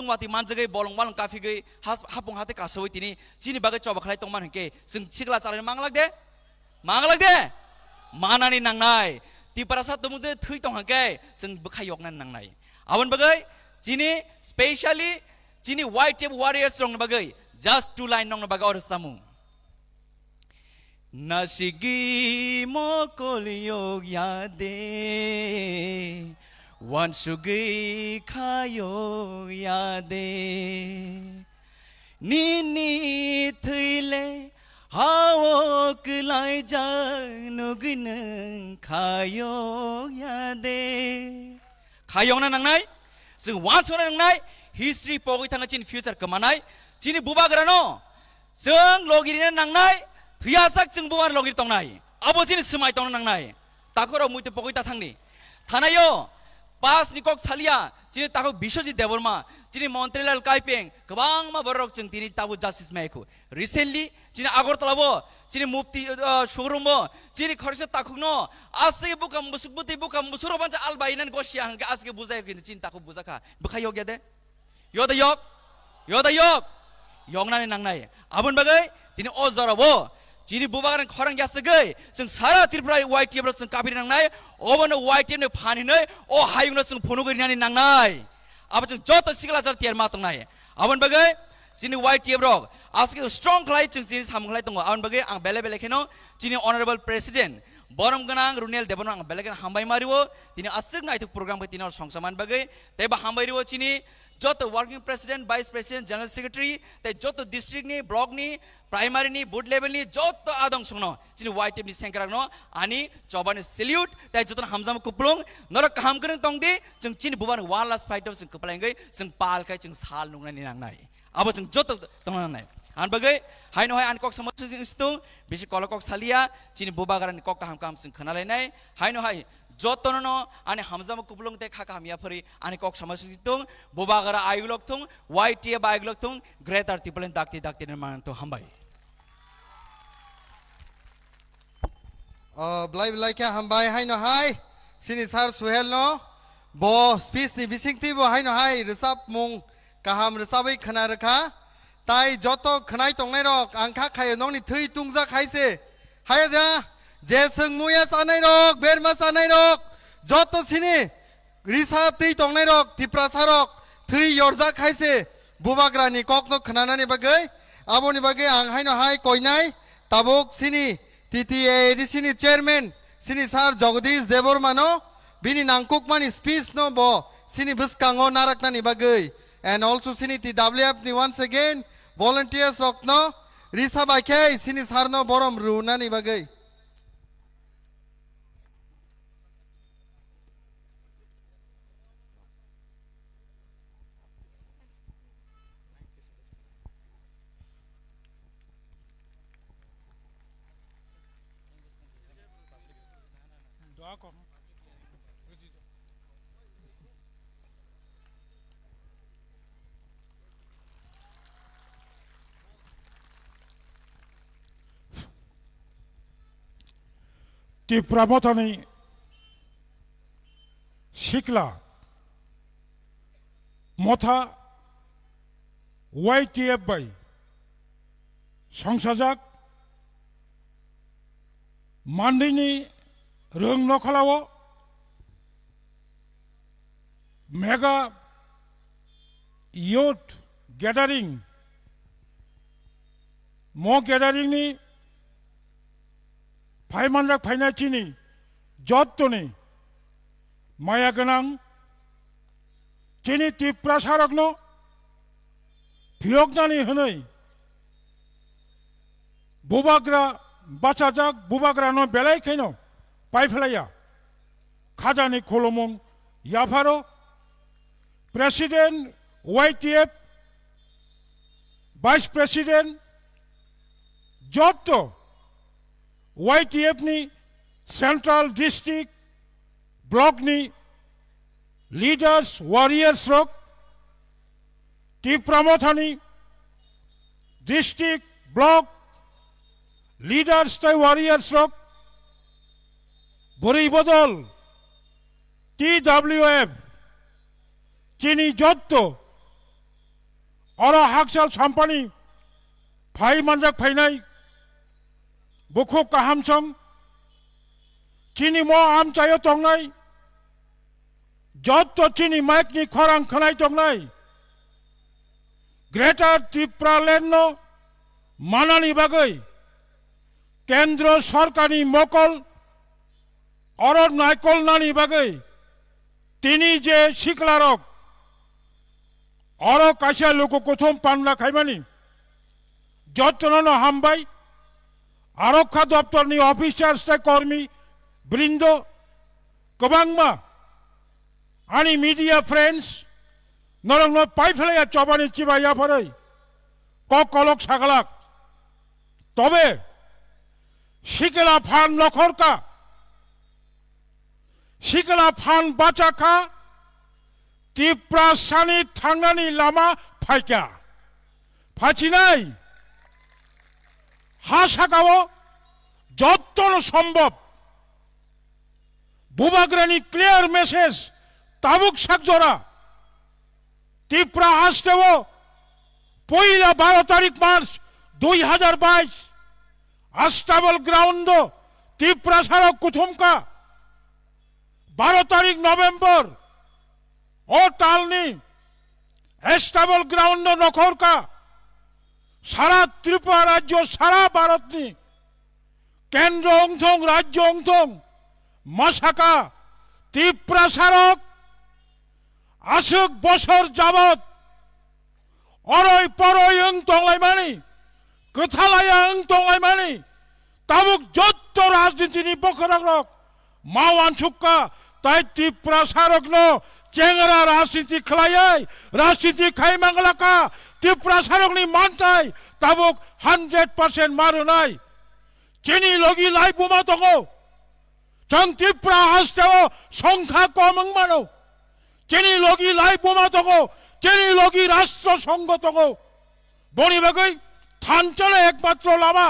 wati manjagai bolong malong kafi gai hapung hate kasawai tini chini bagai coba khalai tongman hengke sing chikla chalai mangalak de manani nangnai ti parasa tumuje thui tong hangke sing bukhayok nan nangnai abon bagai chini specially chini white tape warriors rong bagai just 2 line nong bagai or samu nasigi mokoliyog yade wansugi kayo yade nini thile hawok lai janugin kayo yade kayo na nangnai sing wansona nangnai history pogoi thanga chin future kamanai chini bubagrano sing logirina nangnai thiyasak ching bubar logir tongnai abo chini smai tong nangnai takoro muite pogoi ta thangni thanayo pas nikok salia chini tako bishoji deborma chini montreal kaipeng kabang ma borok ching tini tabu justice maiku recently chini agortala bo chini mufti showroom bo chini khorisa takukno asge bukam busukbuti bukam busuro bancha albainan gosia hangke asge buzai kin chini tako buzaka bukha yog yade yoda yok yongnani nangnai abon bagai tini ozora bo chini bubagan khorang yasagai sing sara tripura white table sing kapir nangnai oban white table phani nei o hayungna sing phonugari nani nangnai aba sing joto sigla jar tiar ma tongnai abon bagai chini white table aske strong klai ching chini samglai tongo abon bagai ang bele bele kheno chini honorable president borom ganang runel debon ang bele hambai mariwo tini asik naituk program ke tini songsaman bagai teba hambai riwo chini joto working president vice president general secretary te joto district ni block ni primary ni board level ni joto adong sungno chini white team ni sengkragno ani chobani salute te joto hamjam kuplung nor kaham kereng tongdi jeng chini buban one last fight of sing kaplangai sing pal kai jeng sal nungna ni nangnai abo jeng joto tongnai an bagai haino hai an kok samot sing stung bisi kolokok salia chini bubagaran kok kaham kam sing khanalai nai haino hai jotono ani hamjam kuplung te khaka hamia phari ani kok samasi tung bubagara aigulok tung white tia baigulok tung greater tiplen dakti nirman to hambai blai kya hambai haino hai sini sar suhel no bo speech ni bisingti bo haino hai resap mung kaham resabai khana rakha tai joto khanai tongnai rok angkha khayo nongni thui tungja khaise hayada jeseng muya sanai rok berma sanai rok joto sini risa tui tongnai rok tiprasa rok thui yorja khaise bubagrani kokno khananani bagai aboni bagai ang haino hai koinai tabuk sini TTA sini chairman sini sar jagdish debormano bini nangkuk mani speech no bo sini buskango naraknani bagai and also sini TWF ni once again volunteers rokno risa bakai sini sarno borom runani bagai Tiprabotani Shikla Motha YTF by Sangsajak Mandini Rung Nokalawo Mega Youth Gathering More gathering ni Paimanrak Painachini Jotoni Mayaganang Chini Tiprasaragno Piognani Hunay Bubagra Bachajak Bubagra no Belay Keno Paiflaya Kajani Kolomong Yafaro President YTF Vice President Jotto YTF ni Central District Block ni Leaders Warriors Rock Tipramothani District Block Leaders Tai Warriors Rock Buri Bodol TWF Chini Jotto arrow हाकसाल साम्पानी phi मानजाक फाइनाय बुखु काहामसं चिनी मो आम चायो तंगनाय जत चिनी mic नि खरां खनाय तंगनाय greater Tripura land मानानि बागै केंद्र सरकारनि मकल अरन नायकल नानि बागै तिनी जे सिखलारक अरो काइसा लोको कोथम पानला खाइमानि जतन हामबाय आरक्षा दप्तरनि अफिसार्स कर्मी बृंद गोबांमा आनी मीडिया फ्रेंड्स नरंग पाइफेलाया चबानि चिबाया फरै कलक सागलाक तबे सिकेला फान नखरका सिकेला फान बाचाखा त्रिपुरा सानि थांनानि लामा फाइका फाचिनाय हासागाव जतन सम्भव बुबाग्रानि क्लियर मेसेज ताबुक साकजरा त्रिपुरा हास्तेव पहिला 12 तारिख मार्च 2022 आस्ताबल ग्राउंड त्रिपुरा सारा कुथुमका 12 तारिख नवेम्बर ओ टालनी एस्ताबल ग्राउंड नखरका सारा त्रिपुरा राज्य सारा भारतनी केंद्र अंथं राज्य अंथं मासाका त्रिपुरा सारक आसुक बसर जाबत अरय परय अंतंलायमानि कथालाया अंतंलायमानि ताबुक जत्त राजनीतिनि बखराग्रक मावान सुक्का ताई त्रिपुरा सारकनो चेंगरा राजनीति खलायै राजनीति खाइमांगलाका त्रिपुरा सारकनि मानथाय ताबुक 100% मारुनाय चिनी लगी लाई बुमा दङो जों त्रिपुरा हास्तेव संख्या कम मानो चिनी लगी लाई बुमा दङो चिनी लगी राष्ट्र संघ दङो बनि बागै थानचल एकमात्र लामा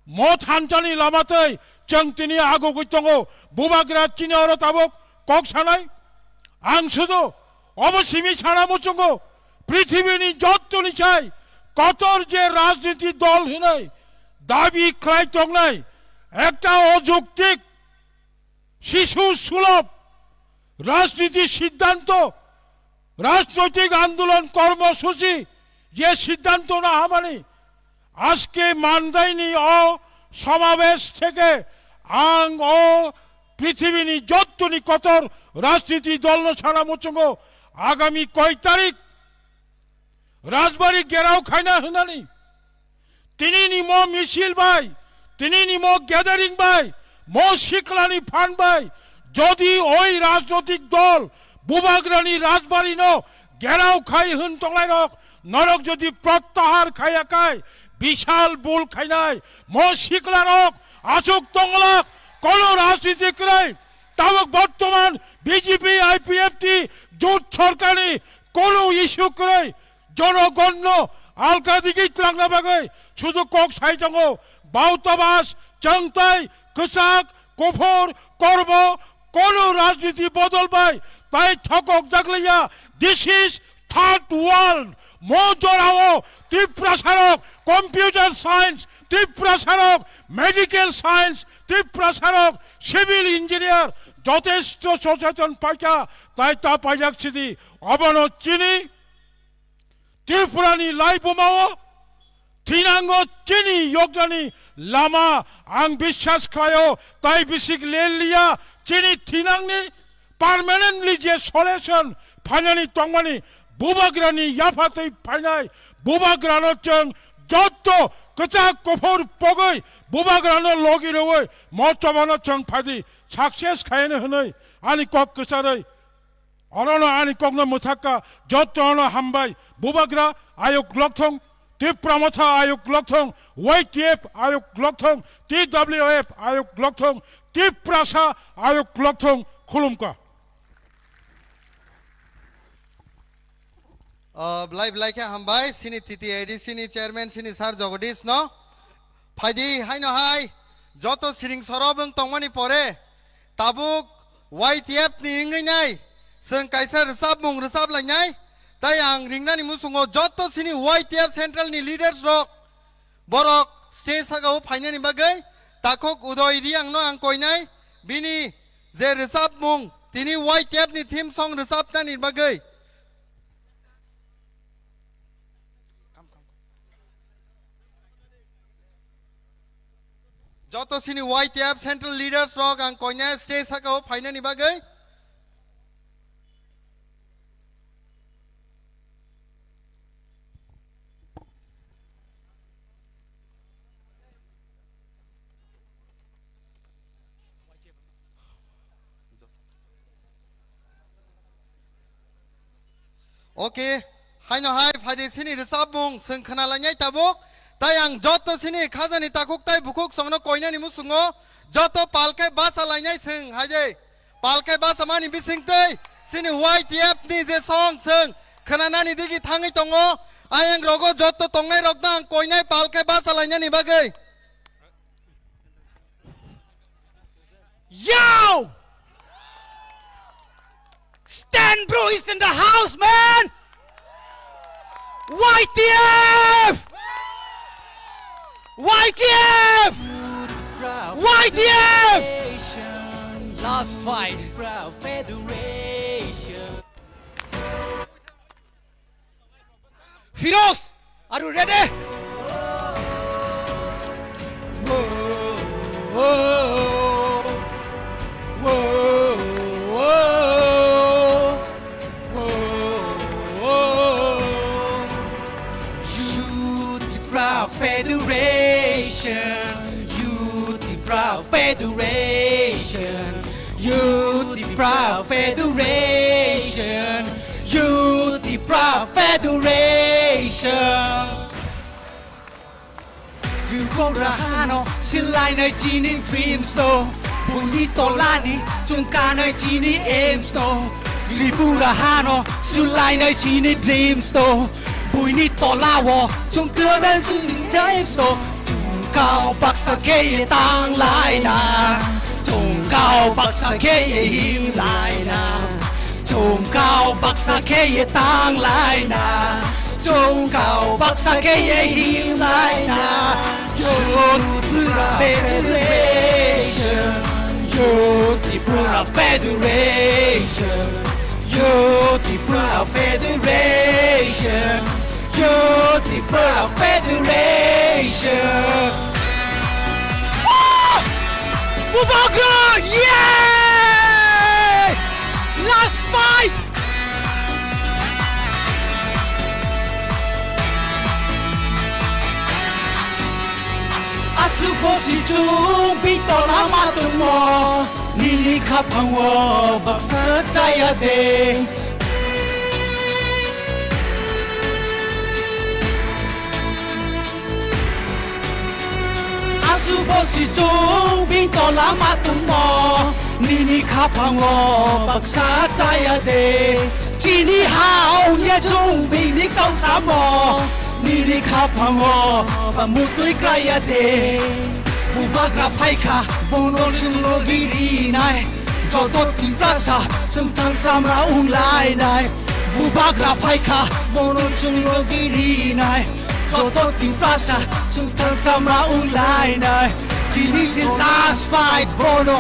मो थानचलनि लामातै जों तिनि आगुगै दङो बुबाग्रा चिनी अरो ताबुक कक सानाय आं शुधु अबसिमी साना मुचुंगो पृथिवीनि जत्तनि चाय कतर जे राजनीति दल हिनाय दाबी खाय तंगनाय एकटा अযৌক্তিক शिशु सुलभ राजनीति सिद्धांत राजनैतिक आंदोलन कर्मसूची ये सिद्धांत ना हामानी आज के मानदायनी ओ समावेश थेके आं ओ पृथिवीनि जत्तनि कतर राजनीति दल न सारा मुचुंगो आगामी कय तारिख राजबाड़ी गेराव खायना होनानी तिनी मो मिছিল बाय तिनी मो गैदारिंग बाय मो सिखलानि फान बाय जदि ओई राजनैतिक दल बुबाग्रानि राजबाड़ी न गेराव खाय होन तंलायरक नरक जदि प्रत्याहार खायाखाय विशाल बुल खायनाय मो सिखलारक आसुक तंगलाक कोनो राजनीति कराय ताबक बर्तमान बीजेपी आईपीएफटी जुट सरकारनि कोनो इस्यु कराय जनगण्य आलका दिखि लांना बागै शुधु कक साइदंगो बाउताबास चंगताय कसाक कुफर कर्ब कोनो राजनीति बदलबाय ताई थकक जागलिया दिस इज थर्ड वर्ल्ड मो जराओ त्रिपुरा सारक कम्पिउटार साइंस त्रिपुरा सारक मेडिकल साइंस त्रिपुरा सारक सिविल इंजिनियर যথেষ্ট সচেতন পাইকা তাই তা পাইজাকছিদি অবনো চিনি त्रिपुरानि लाई बुमाओ थिनांगो चिनी योगदानी लामा आं विश्वास खायो ताई बिसिक लेलिया चिनी थिनांगनि पार्मानेंटली जे सल्यूशन फाइनानि तंगमानि बुबाग्रानि याफातै फाइनाय बुबाग्रानो जों जत्तो कचा कफर पगै बुबाग्रानो लगिरवै मचबानो जों फादि सक्सेस खायनो हनै आनि कक कचारै अरनो आनि ककनो मुथाका जत्तनो हामबाय बुबाग्रा आयोग लक्थं त्रिपुरा मथा आयोग लक्थं वाईटीएफ आयोग लक्थं TWF आयोग लक्थं त्रिपुरा सा आयोग लक्थं खुलुमका ब्लाइ ब्लाइके हामबाय सिनि TTAD सिनि चेयरमैन सिनि सार जगदीश न फाइदि हाइनो हाय जतो सिरिं सरबं तंमानि परे ताबुक YTF नि इंगैनाय जों काइसा रोसाब मुं रोसाब लायनाय তাই আং রিংনানি মুসুঙো যত সিনি ওয়াইটিএফ সেন্ট্রালনি লিডার্স রক বরক স্টেজ সাগাও ফাইনানি বাগै তাকক উদয় রিয়াংনো আং কইনাই বিনি যে রেসাব মুং তিনি ওয়াইটিএফ नि থিম সং রেসাবতানি বাগै যত সিনি ওয়াইটিএফ সেন্ট্রাল লিডার্স রক আং কইনাই স্টেজ সাগাও ফাইনানি বাগै ওকে হাইনো হাই ফাইদে সিনি রেসাব মুং जों खोनालायनाय ताबुक তাই আং যত সিনি খাজানি তাকুক তাই বুকুক সংনো কইনানি মুসুङो যত পালকে বাসা লাইনাय जों হাইদে পালকে বাসা মানি बिसिंतै सिनि वाइटिएफ नि जे सं जों खोनानानि दिगि थाङै दङ आयं रगो যত तंनाय रगदा आं कइनाय पालके बासा लायनायनि बागै Yo! Stan Bro is in the house, man! YTF! YTF! YTF! Last fight. Firoz, are you ready? Federation, Youth Proud Federation, Youth Proud Federation, Youth Proud Federation. Tribunahano, silai nơi chi ni dream store, bonito lani, chungka nơi chi ni aim store. Tribunahano, silai nơi chi ni dream store. Bùi ni to la wo chung cơ đơn chung trái số chung cao bắc sa kê tăng lại na chung cao bắc sa kê him lại na chung cao bắc sa kê tăng lại na chung cao bắc sa kê him lại na Youth Federation Youth Federation Youth Federation Youth Federation. Mubagra! Yeah! Last fight! Asuposi chung bitola matumo Nini kapangwo baksa chaya de Asuposi chung bitola matumo Nini kapangwo baksa chaya de Chini hao ye chung bini kau samo Nini kapangwo pamutui kaya de Mubagra faika bonon chung logiri nai Jotot ting rasa chung tang samra unglai nai Mubagra faika bonon chung logiri nai Jotot ting rasa chung tang samra unglai nai Tini the last fight bono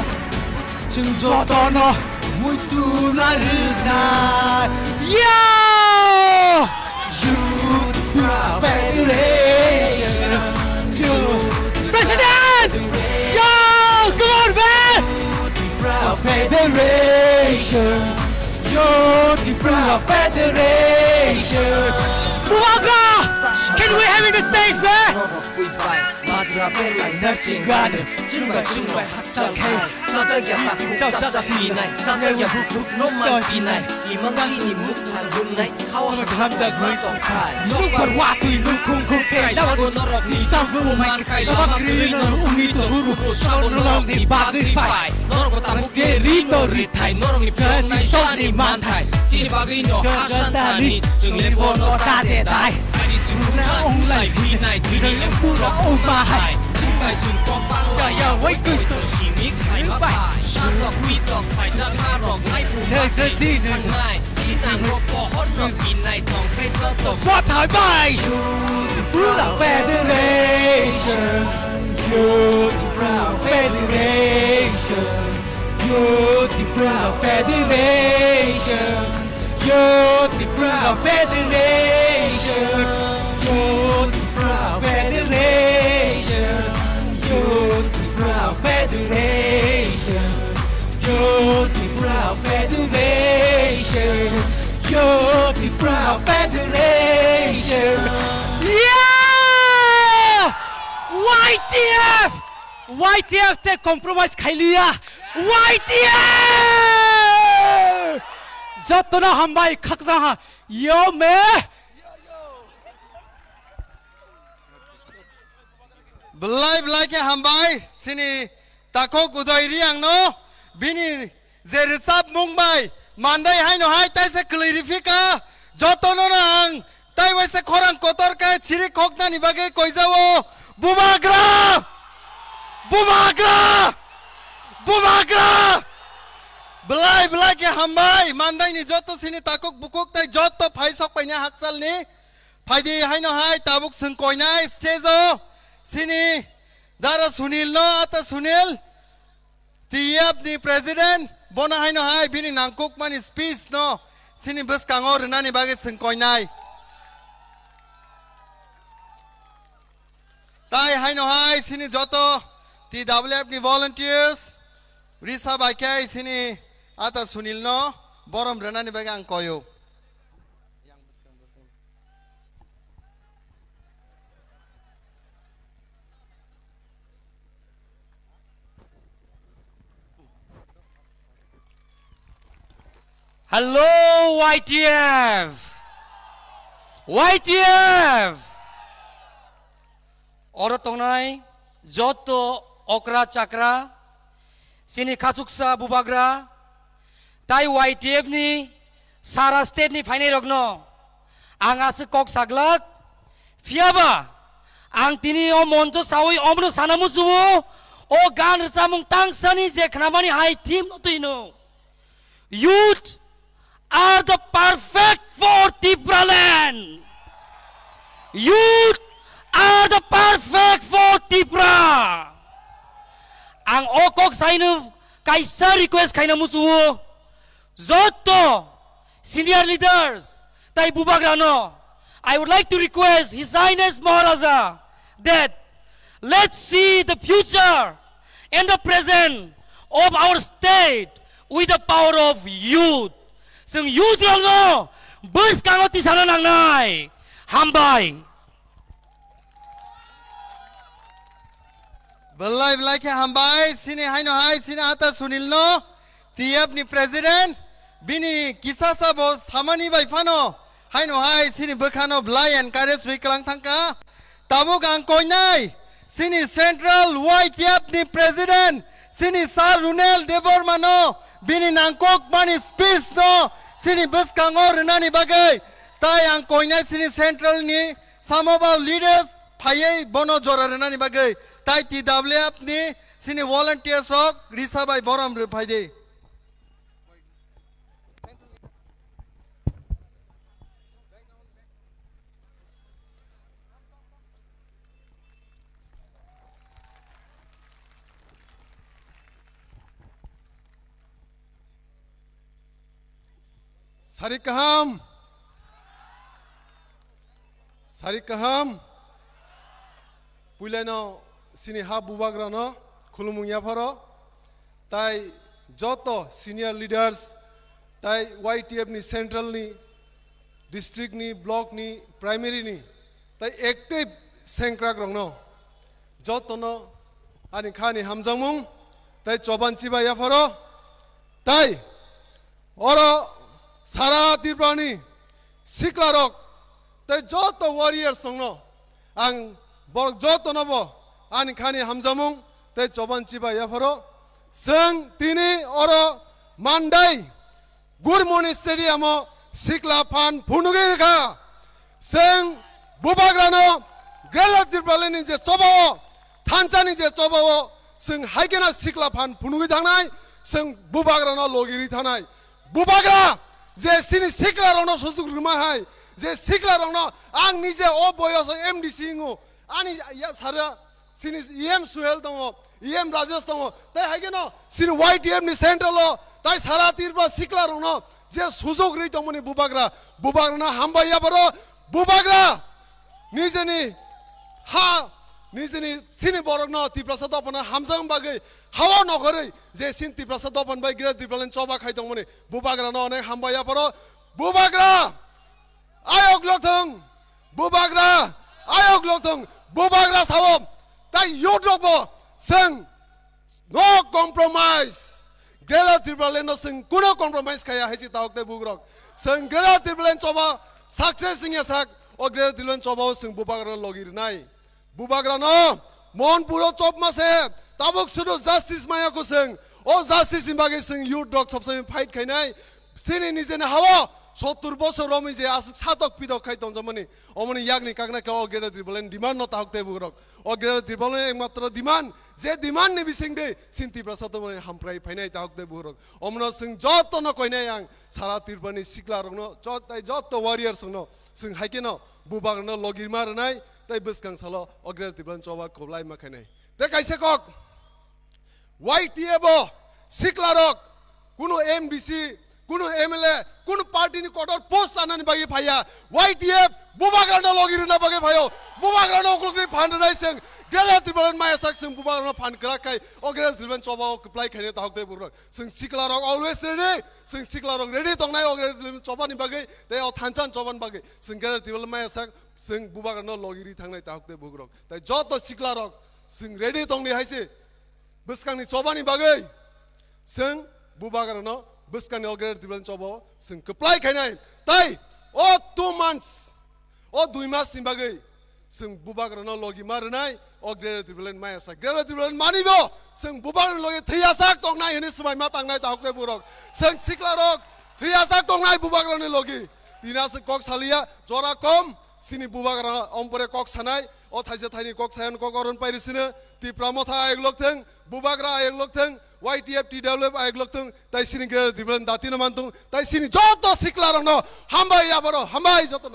chung jotono muito na rugnai Yo! Youth Federation President! Yo! Come on, man! Federation Youth Federation Mubagra! Can we have in the stage, man? Gane, chunga chunga haksa kai, zata ya ta chau chau si nai, zata ya buk no man pi nai, imang chi ni muk than bun nai, hawa tham ja goi tong khai, luk par wa tui luk khung khung kai, dawa go norok ni sang bu man kai, dawa kri no umi to huru ko shau no long ni ba gi fai, norok ta muk ge ri no ri thai, norok ni phra ni so ni man thai, chi ni ba gi no asan thani, chung le phone no ta de dai. Na ông lại vì này thì đi em phu ra ông ba hải chúng ta chung con băng chạy ya wait good to see me khai mà bài sát lọc quy tộc phải ra tha rộng ngay phù ma chơi chi này What I buy? Proud Federation, youth proud Federation, youth proud Federation, youth proud Federation, youth proud Federation, youth proud Federation, youth proud Federation, youth proud Federation. Yeah! YTF! YTF te compromise खाई लिया YTF! जत्तना हम भाई खक्सा हाँ यो में belai ke hambai sini takok udai riang no bini zerisap mumbai mandai hai no hai tai se clarifika jotono nang tai wai se khorang kotor ka chiri khokna ni bage koi jawo bumagra bumagra bumagra belai ke hambai mandai ni joto sini takok bukok tai joto phai sok pai na haksal ni phai di hai no hai tabuk sung koi nai stezo sini dara sunil no ata sunil tiap ni president bona hai no hai bini nangkuk mani speech no sini bus kangor nani bagi sengkoi nai tai hai no hai sini joto TWF ni volunteers risa bakai sini ata sunil no borom renani bagi angkoyo Hello YTF YTF Oro tongnai joto okra chakra sini khasuksa bubagra tai YTF ni sara state ni phainai rogno anga se kok saglak fiaba ang tini o monjo sawi omno sanamu subo o gan samung tangsani je khnamani hai team no tuino youth are the perfect for Tipraland. Youth are the perfect for Tipra. Ang okok sainu kaisa request kaina musuo. Zoto senior leaders tai bubagrano. I would like to request His Highness Maharaja that let's see the future and the present of our state with the power of youth. Sing youth lang no, bus kangoti sana nang nai, hambai. belai ke hambai sini hai no hai sini ata sunil no tiap ni president bini kisah sabo samani bai fano hai no hai sini bekhano belai encourage rikalang thangka tamu gang koi nai sini central YTF ni president sini Sar Runel Devor mano bini nangkok mani speech no sini bus kangor nani bagai tai ang koi nai sini central ni some of our leaders phai bono jora nani bagai tai TWF ni sini volunteers rock risa bai boram re phai de Sarikaham Puleno sini ha bubagrano khulumung yafaro tai joto senior leaders tai YTF ni central ni district ni block ni primary ni tai active sengkrak rongno joto no ani khani hamjamung tai choban chiba yafaro tai oro Sara Tiprani Siklarok tai joto warrior songno ang bor joto nobo ani khani hamjamung tai choban chiba yafaro seng tini oro mandai gurmoni stadium sikla phan phunugir kha seng bubagrano grela Tipraleni je chobo thanchani je chobo seng haigena sikla phan phunugi thangnai seng bubagrano logiri thanai bubagra যে সিনি সিকলা রংনো সুযোগ Ruma high যে সিকলা রংনো আং নিজে ও বয়স MDC ইংো আনি সারা সিনি EM Suhel দङ EM Rajesh দङ তাই হাইগেন সিনি YTM নি central তাই সারা তিরবা সিকলা রংনো যে সুযোগ রি দङনি বুবাগ্রা না হামবাইয়া বড় বুবাগ্রা নিজেনি হা নিজেনি সিনি বরগনো তিপ্রাসা দপনা হামজাং বাগै হাওয়া নগरै যে সিন তিপ্রাসা দপন বাই गिरा तिप्रालेन चबा खाइ दङमनि बुबाग्रा न अनेक हामबाया पर बुबाग्रा आयोग लथं बुबाग्रा आयोग लथं बुबाग्रा सावम ताइ योद्रबो जों नो कम्प्रोमाइज गेला तिप्रालेन जों कुनो कम्प्रोमाइज खाया हाइसि तावकते बुग्रक जों गेला तिप्रालेन चबा सक्सेस सिंया साक ओ गेला तिप्रालेन चबा जों बुबाग्रा लगिरनाय बुबाग्रा न मन पुरो चप मासे ताबुक सुदु जस्टिस माया को जों ओ जस्टिस नि बागै जों युथ डग सबसे फाइट खाइनाय सिनि निजेने हावा 70 বছর রমি যে আস সাতক পিদক খাই দমজমনি অমনি ইয়াগনি কাগনা কা ও গেরা ত্রিবলেন ডিমান্ড ন তাহকতে বুগরক ও গেরা ত্রিবলেন একমাত্র ডিমান্ড যে ডিমান্ড নি বিসিং দে সিনতি প্রসাদ মনে হামপ্রাই ফাইনাই তাহকতে বুগরক অমন সিং যত ন কইনাই আং সারা ত্রিবনি সিকলা রংনো যত ওয়ারিয়ার সং ন সিং হাইকে ন বুবাগ ন লগির মারনাই তাই বসকাং সালো ও গেরা ত্রিবলেন চবা কবলাই মাখাইনাই তে কাইছে কক ওয়াইটিএবো সিকলা রক কোনো এমডিসি কোনো এমএলএ কোনো পার্টি নি কটর পোস্ট আনানি বাগি ভাইয়া ওয়াইটিএফ বুবাগ্রানো লগির না বাগি ভাইও বুবাগ্রানো ওকলকি ফান্ড নাইসেং गेला त्रिबलन माया साक जों बुबाग्रानो फान कराखाय ओ गेला त्रिबलन चबाव कप्लाय खायनो ताहकते बुरक जों सिकला रक अलवेज रेडी जों सिकला रक रेडी दंनाय ओ गेला त्रिबलन चबानि बागै ते ओ थानसान चबान बागै जों गेला त्रिबलन माया साक जों बुबाग्रानो लगिरि थांनाय ताहकते बुरक ताय जत सिकला रक जों रेडी दंनि हायसे बसकांनि चबानि बागै जों बुबाग्रानो बसकांनि ओ गेला त्रिबलन चबाव जों कप्लाय खायनाय ताय ओ 2 months ओ 2 मास नि बागै जों बुबाग्रानो लगी मारनाय ओ गेला त्रिबलन माया सा गेला त्रिबलन मानिबो जों बुबाग्रानो लगी थैयासाक दंनाय हने समाय मा तांनाय ताहकते बुरक जों सिकला रक थैयासाक दंनाय बुबाग्रानो लगी दिनास कक सालिया जरा कम सिनि बुबाग्रा अमपरे कक सानाय ओ थाइसे थाइनि कक सायन कक अरन पाइरिसिनो तिप्रामथा आयग लकथों बुबाग्रा आयग लकथों वाइटिएफ टिडब्ल्यूएफ आयग लकथों ताइ सिनि गेला त्रिबलन दातिनो मानथों ताइ सिनि जत सिकला रनो हामबाय याबरो हामबाय जत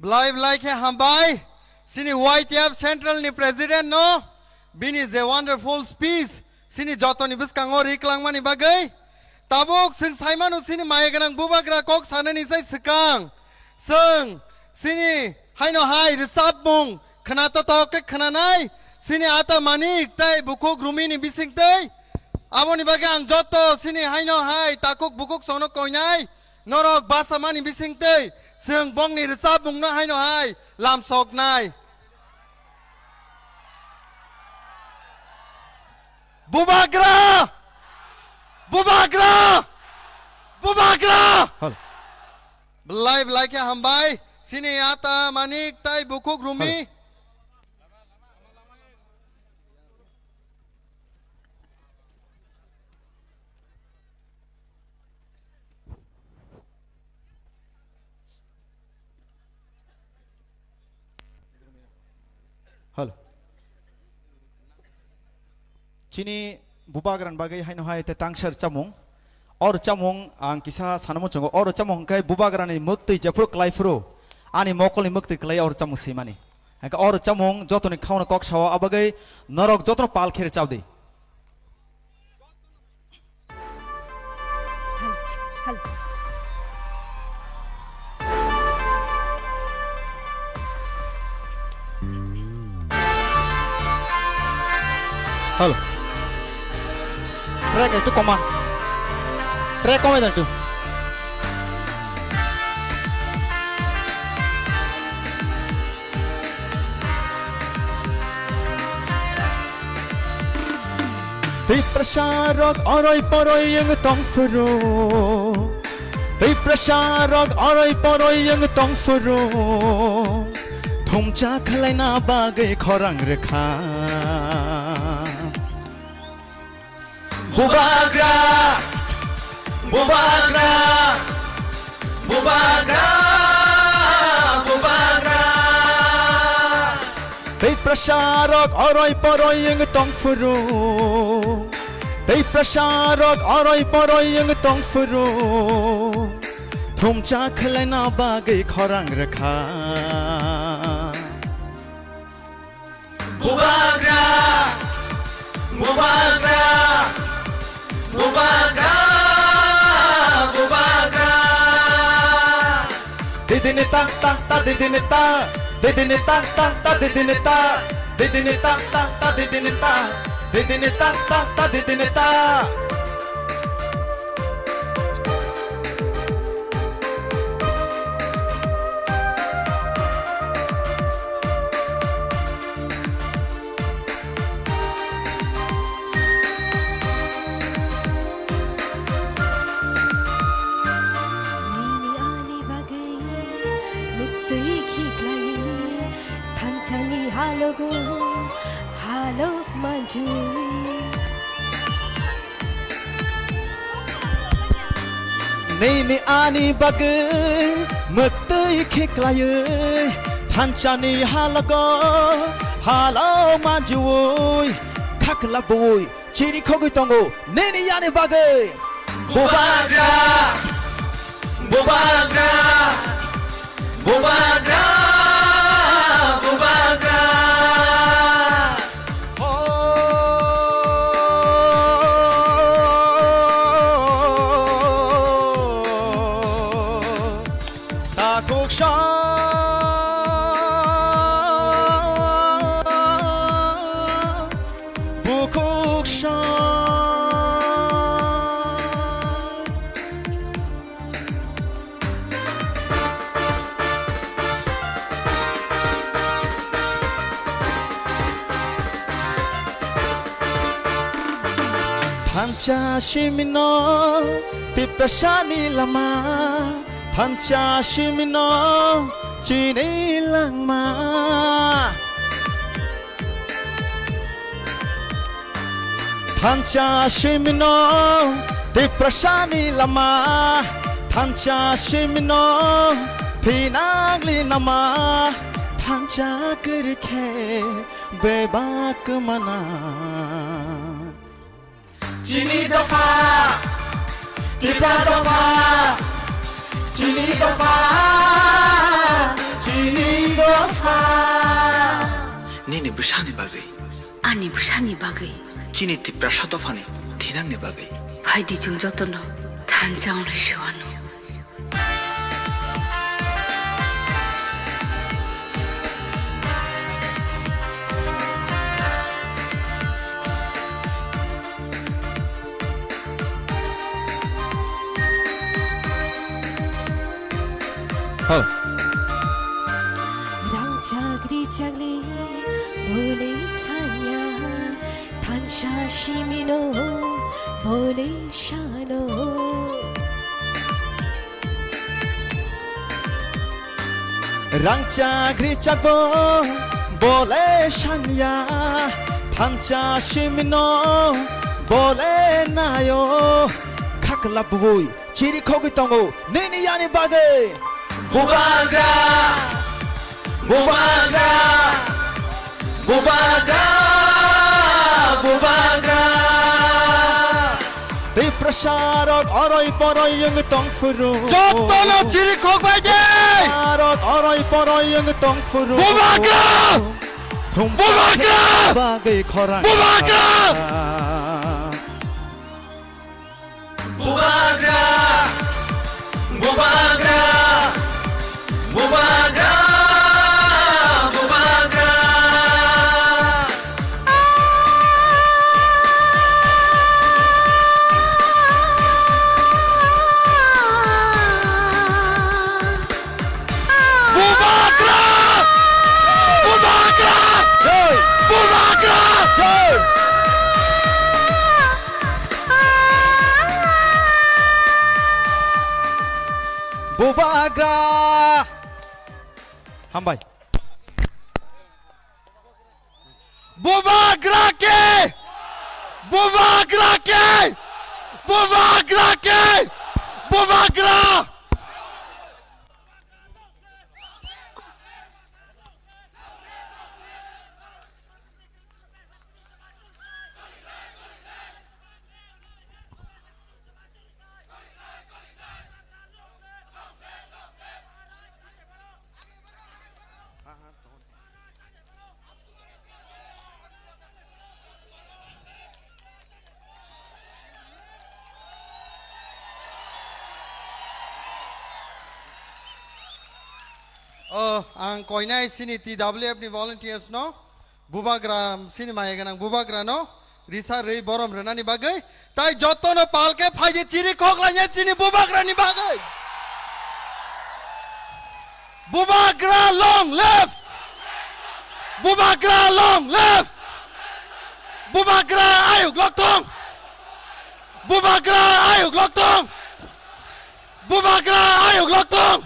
Blai ke hambai sini YTF Central ni president no bini je wonderful speech sini joto ni biskang ori klangmani bagai tabuk sing saimanu sini maegrang bubagra kok sanani sai sekang sing sini haino hai resap mung khana to ke khana nai sini ata manik tai bukuk rumini bising tai amoni bagang joto sini haino hai takuk bukuk sono koinai norok basamani bising taiซึ่งบ้องนี่ทราบมุงนะให้หน่อยลามศอกนายบูบากราบูบากราบูบากราบลายแค่หำใบสินีอาตามานิกไตบุคุกรุมีHalo. Chini bubagram bagai hai no hai te tangshar chamung or chamung ang kisa sanamo chungo or chamung kai bubagram ni mukti japro klaifro ani mokol ni mukti klai or chamung simani haka or chamung jotoni khauna kok sawa abagai norok jotno pal khere chawdi Hal Halo. Track itu koma. Track koma itu. Di prasyarak aray paroy yang tongfuro. Di prasyarak aray paroy yang tongfuro. Thumcha khalai na bagai khorang rekha. Bubagra, bubagra, bubagra, bubagra. Tei prasyarak aroy paroy yang tongfuro. Tei prasarok oroi poroi yang tongfuru Thumcha khlai na bagai khorang rakha Bubagra Bubagra Bubagra Bubagra Didine ta ta ta didine ta Didine ta ta ta didine ta Didine ta ta ta didine ta Didine ta ta ta didine ta Halo maju Nini ani bagai Mutui khiklai Thanchani halago Halo majuoi Khakla bui Chiri khogui tongo Nini ani bagai Bubagra Bubagra Bubagra Bubagra Thancha shimino Tipashani lama Thancha shimino Chini langma Thancha shimino Tipashani lama Thancha shimino Pinagli nama Thancha kirkhe Bebak mana Chini dofa Kita dofa Chini dofa Chini dofa Nini busani bagai Ani busani bagai Chini tiprasha dofani Thinangni bagai Haidi jung jotono Thanjauna shiwano Rangchagri chagli bole sanya Thansha shimino bole shano Rangchagri chagbo Bole shanya Thancha shimino Bole nayo Khakla bui Chiri khogui tongo Nini yani bagai Bubagra Bubagra Bubagra Bubagra Tei prasarok oroi poroi yang tongfuru Jotono chiri khogbai de Prasarok oroi poroi yang tongfuru Bubagra Bubagra bagai khorang Bubagra Bubagra Bubagra Bubagra Bubagra Bubagra Bubagra Bubagra Bubagra Hambai Bubagra ke Bubagra ke Bubagra ke Bubagra आं कोयनाय सिनी TWF नि volunteers no bubagra sini mayeganang bubagra no risa rei borom renani bagai tai joto no palke phaje chiri khoklanya sini bubagra ni bagai bubagra long left bubagra long left bubagra ayuk loktong bubagra ayuk loktong bubagra ayuk loktong.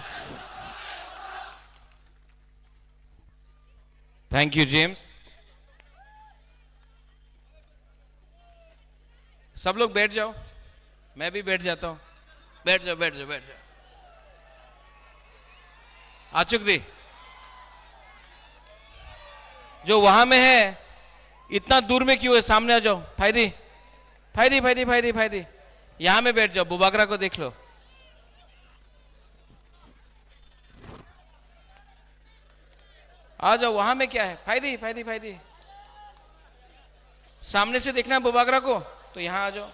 Thank you James. सब लोग बैठ जाओ, मैं भी बैठ जाता हूं। बैठ जाओ बैठ जाओ बैठ जाओ। आचुक दी जो वहां में है इतना दूर में क्यों है? सामने आ जाओ। फायदी फायदी फायदी फायदी फायदी यहां में बैठ जाओ। बुबागरा को देख लो। आ जाओ। वहां में क्या है? फायदी फायदी फायदी सामने से देखना बुबागरा को, तो यहां आ जाओ।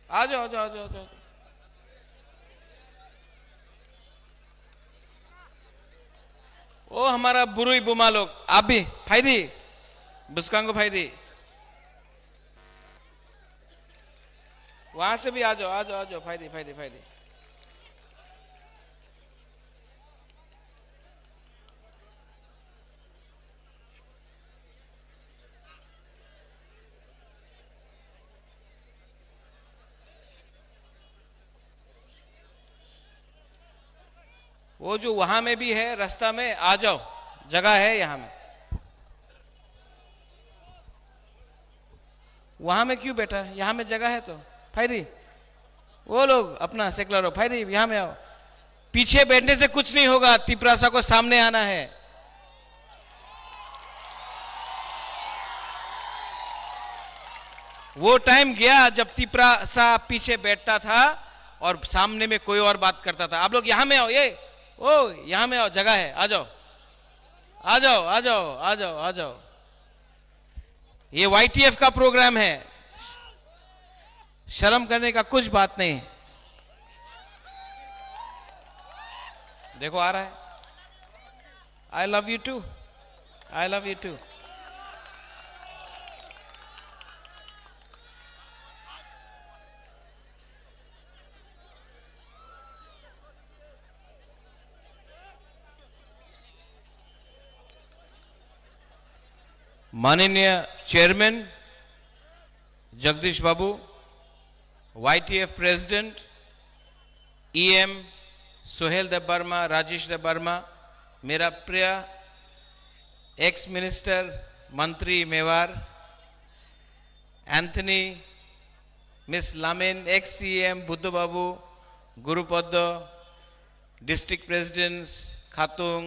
आ जाओ आ जाओ आ जाओ, आ जाओ। ओ हमारा बुरुई बुमा लोग, आप भी फायदी बुस्कांगो फायदी वहां से भी आ जाओ आ जाओ आ जाओ। फायदी फायदी फायदी वो जो वहां में भी है रास्ता में, आ जाओ, जगह है यहां में। वहां में क्यों बैठा? यहां में जगह है तो। फायदी वो लोग अपना सेकुलर हो। फायदी यहां में आओ। पीछे बैठने से कुछ नहीं होगा, तिपरासा को सामने आना है। वो टाइम गया जब तिपरासा पीछे बैठता था और सामने में कोई और बात करता था। आप लोग यहां में आओ। ये ओ यहां में आओ, जगह है। आ जाओ आ जाओ आ जाओ आ जाओ आ जाओ। ये YTF का प्रोग्राम है, शर्म करने का कुछ बात नहीं है। देखो आ रहा है। I love you too, I love you too. माननीय chairman Jagdish Babu, YTF president EM Sohel Dev Verma, Rajesh Dev Verma, मेरा प्रिय एक्स मिनिस्टर मंत्री मेवार एंथनी, मिस लामेन, ex CM Buddha Babu, Gurupada, district presidents खातुंग,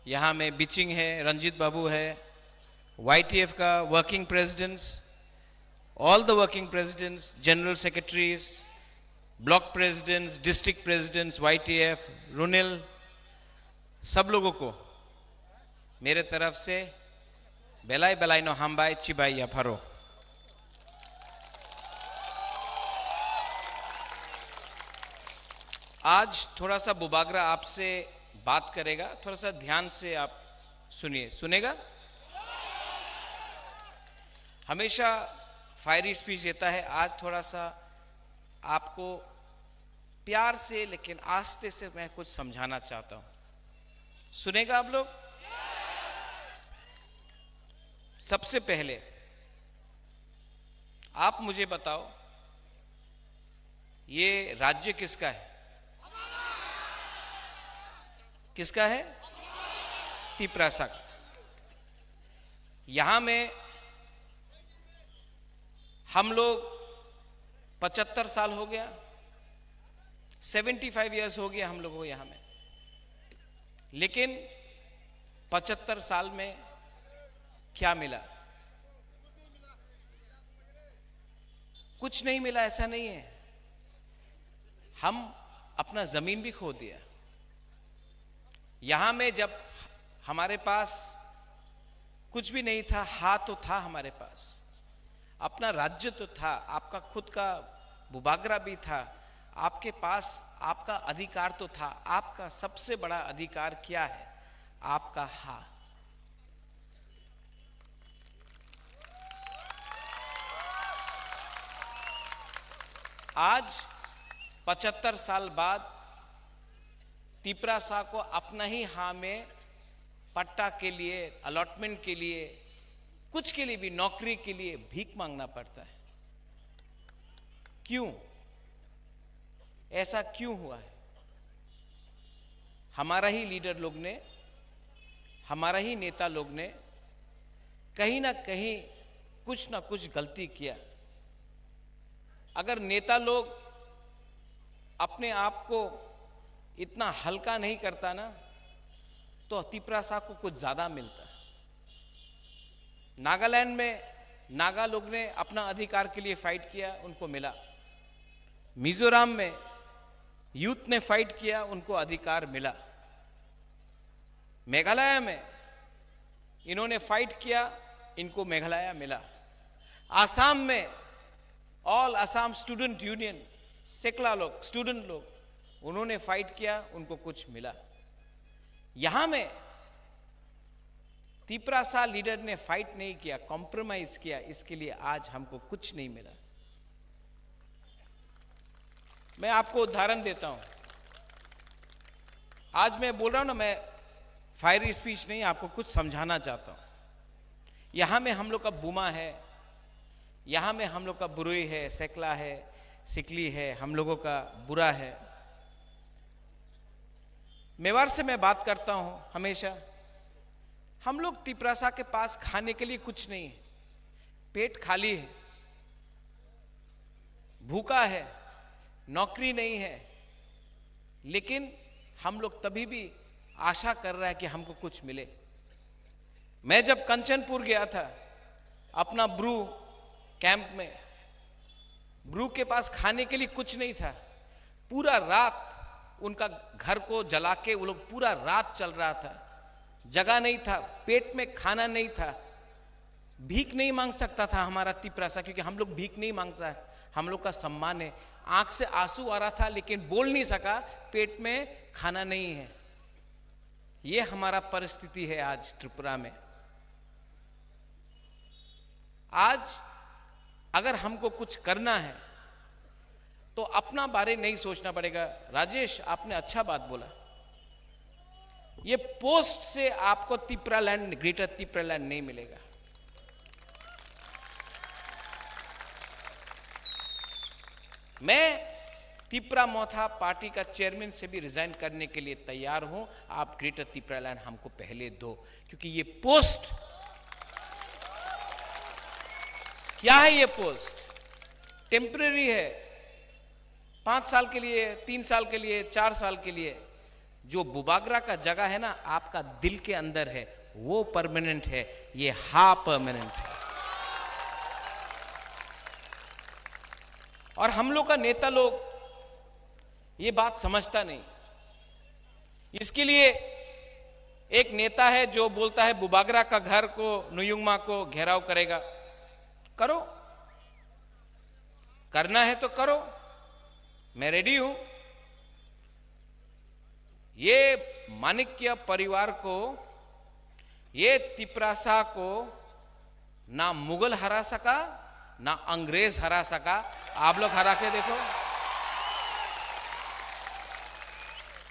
यहाँ में बिचिंग है, रंजीत बाबू है, YTF का working presidents, all the working presidents, general secretaries, block presidents, district presidents, YTF, रुनिल, सब लोगों को मेरे तरफ से बेलाई बेलाई नो हमबाई चिबाई या फरो। आज थोड़ा सा बुबागरा आपसे बात करेगा, थोड़ा सा ध्यान से आप सुनिए। सुनेगा? हमेशा फायरी स्पीच देता है, आज थोड़ा सा आपको प्यार से लेकिन आस्ते से मैं कुछ समझाना चाहता हूं। सुनेगा आप लोग? सबसे पहले आप मुझे बताओ, ये राज्य किसका है? किसका है? तिपरासा। यहां में हम लोग 75 साल हो गया, 75 इयर्स हो गया हम लोगों को यहां में। लेकिन 75 साल में क्या मिला? कुछ नहीं मिला, ऐसा नहीं है। हम अपना जमीन भी खो दिया। यहां में जब हमारे पास कुछ भी नहीं था, हाथ तो था हमारे पास, अपना राज्य तो था, आपका खुद का बुबागरा भी था, आपके पास आपका अधिकार तो था। आपका सबसे बड़ा अधिकार क्या है? आपका हा। आज 75 साल बाद तिपरासा को अपना ही हाँ में पट्टा के लिए, अलॉटमेंट के लिए, कुछ के लिए भी, नौकरी के लिए भीख मांगना पड़ता है। क्यों? ऐसा क्यों हुआ है? हमारा ही लीडर लोग ने, हमारा ही नेता लोग ने कहीं ना कहीं कुछ ना कुछ गलती किया। अगर नेता लोग अपने आप को इतना हल्का नहीं करता ना, तो तिपरासा को कुछ ज्यादा मिलता। नागालैंड में नागा लोग ने अपना अधिकार के लिए फाइट किया, उनको मिला। मिजोरम में यूथ ने फाइट किया, उनको अधिकार मिला। मेघालय में इन्होंने फाइट किया, इनको मेघालय मिला। आसाम में ऑल असम स्टूडेंट यूनियन, सेकला लोग, स्टूडेंट लोग, उन्होंने फाइट किया, उनको कुछ मिला। यहां में तिपरासा लीडर ने फाइट नहीं किया, कॉम्प्रोमाइज किया, इसके लिए आज हमको कुछ नहीं मिला। मैं आपको उदाहरण देता हूं। आज मैं बोल रहा हूं ना, मैं फायरी स्पीच नहीं, आपको कुछ समझाना चाहता हूं। यहां में हम लोग का बुमा है, यहां में हम लोग का बुरुई है, सेकला है, सिकली है, हम लोगों का बुरा है। मेवाड़ से मैं बात करता हूं हमेशा। हम लोग तिपरासा के पास खाने के लिए कुछ नहीं है, पेट खाली है, भूखा है, नौकरी नहीं है, लेकिन हम लोग तभी भी आशा कर रहा है कि हमको कुछ मिले। मैं जब कंचनपुर गया था अपना ब्रू कैंप में, ब्रू के पास खाने के लिए कुछ नहीं था। पूरा रात उनका घर को जला के वो लोग पूरा रात चल रहा था, जगह नहीं था, पेट में खाना नहीं था। भीख नहीं मांग सकता था हमारा तिपरासा, क्योंकि हम लोग भीख नहीं मांगता है, हम लोग का सम्मान है। आंख से आंसू आ रहा था लेकिन बोल नहीं सका, पेट में खाना नहीं है। ये हमारा परिस्थिति है आज त्रिपुरा में। आज अगर हमको कुछ करना है तो अपना बारे नहीं सोचना पड़ेगा। राजेश, आपने अच्छा बात बोला। ये पोस्ट से आपको तिपरालैंड, ग्रेटर तिपरालैंड नहीं मिलेगा। मैं तिपरा मोथा पार्टी का चेयरमैन से भी रिजाइन करने के लिए तैयार हूं। आप ग्रेटर तिपरालैंड हमको पहले दो, क्योंकि ये पोस्ट क्या है? ये पोस्ट टेम्परेरी है, 5 साल के लिए, 3 साल के लिए, 4 साल के लिए। जो बुबागरा का जगह है ना, आपका दिल के अंदर है, वो परमानेंट है। ये हा परमानेंट है। और हम लोग का नेता लोग ये बात समझता नहीं। इसके लिए एक नेता है जो बोलता है बुबागरा का घर को, नुयुंगमा को घेराव करेगा। करो, करना है तो करो, मैं रेडी हूं। ये माणिक्य परिवार को, ये तिपरासा को ना मुगल हरा सका, ना अंग्रेज हरा सका। आप लोग हरा के देखो।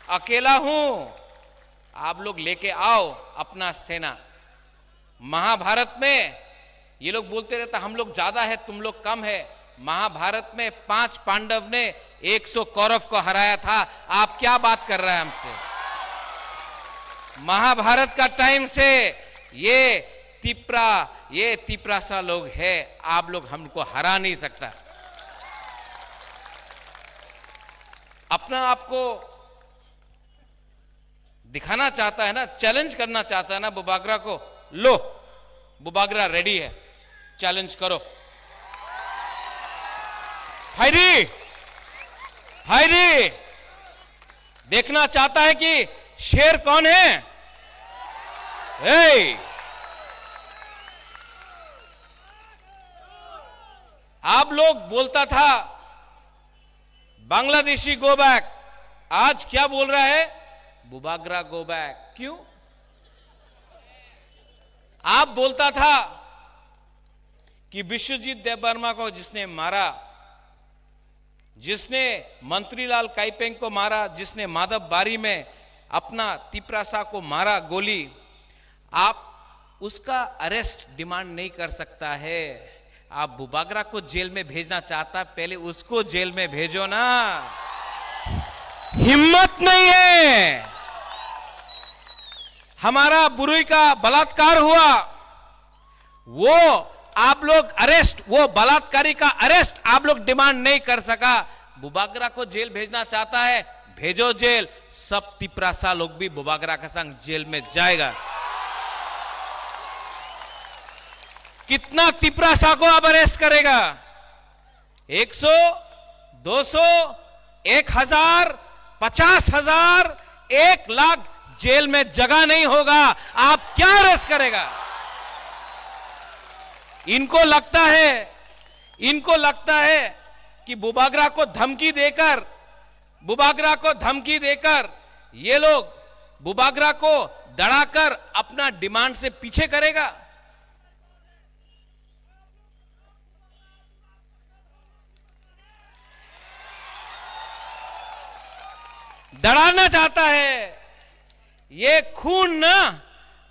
अकेला हूं, आप लोग लेके आओ अपना सेना। महाभारत में ये लोग बोलते रहता हम लोग ज्यादा है, तुम लोग कम है। महाभारत में 5 पांडव ने 100 कौरव को हराया था। आप क्या बात कर रहे हैं हमसे? महाभारत का टाइम से ये तिपरासा लोग है, आप लोग हमको हरा नहीं सकता। अपना आपको दिखाना चाहता है ना, चैलेंज करना चाहता है ना बुबागरा को। लो, बुबागरा रेडी है, चैलेंज करो। हायरी, हायरी देखना चाहता है कि शेर कौन है। आप लोग बोलता था बांग्लादेशी गो बैक, आज क्या बोल रहा है? Bubagra go back. क्यों? आप बोलता था कि विश्वजीत देवबर्मा को जिसने मारा, जिसने मंत्रीलाल काइपेंग को मारा, जिसने माधव बारी में अपना तिपरासा को मारा गोली, आप उसका अरेस्ट डिमांड नहीं कर सकता है। आप बुबागरा को जेल में भेजना चाहता, पहले उसको जेल में भेजो ना। हिम्मत नहीं है। हमारा बुरुई का बलात्कार हुआ, वो आप लोग अरेस्ट, वो बलात्कारी का अरेस्ट आप लोग डिमांड नहीं कर सका। बुबागरा को जेल भेजना चाहता है, भेजो जेल। सब तिपरासा लोग भी बुबागरा के संग जेल में जाएगा। कितना तिपरासा को अब अरेस्ट करेगा? 100, 200, 1000, 50,000, 1 लाख जेल में जगह नहीं होगा। आप क्या अरेस्ट करेगा? इनको लगता है कि बुबागरा को धमकी देकर ये लोग बुबागरा को डराकर अपना डिमांड से पीछे करेगा। डराना चाहता है। ये खून ना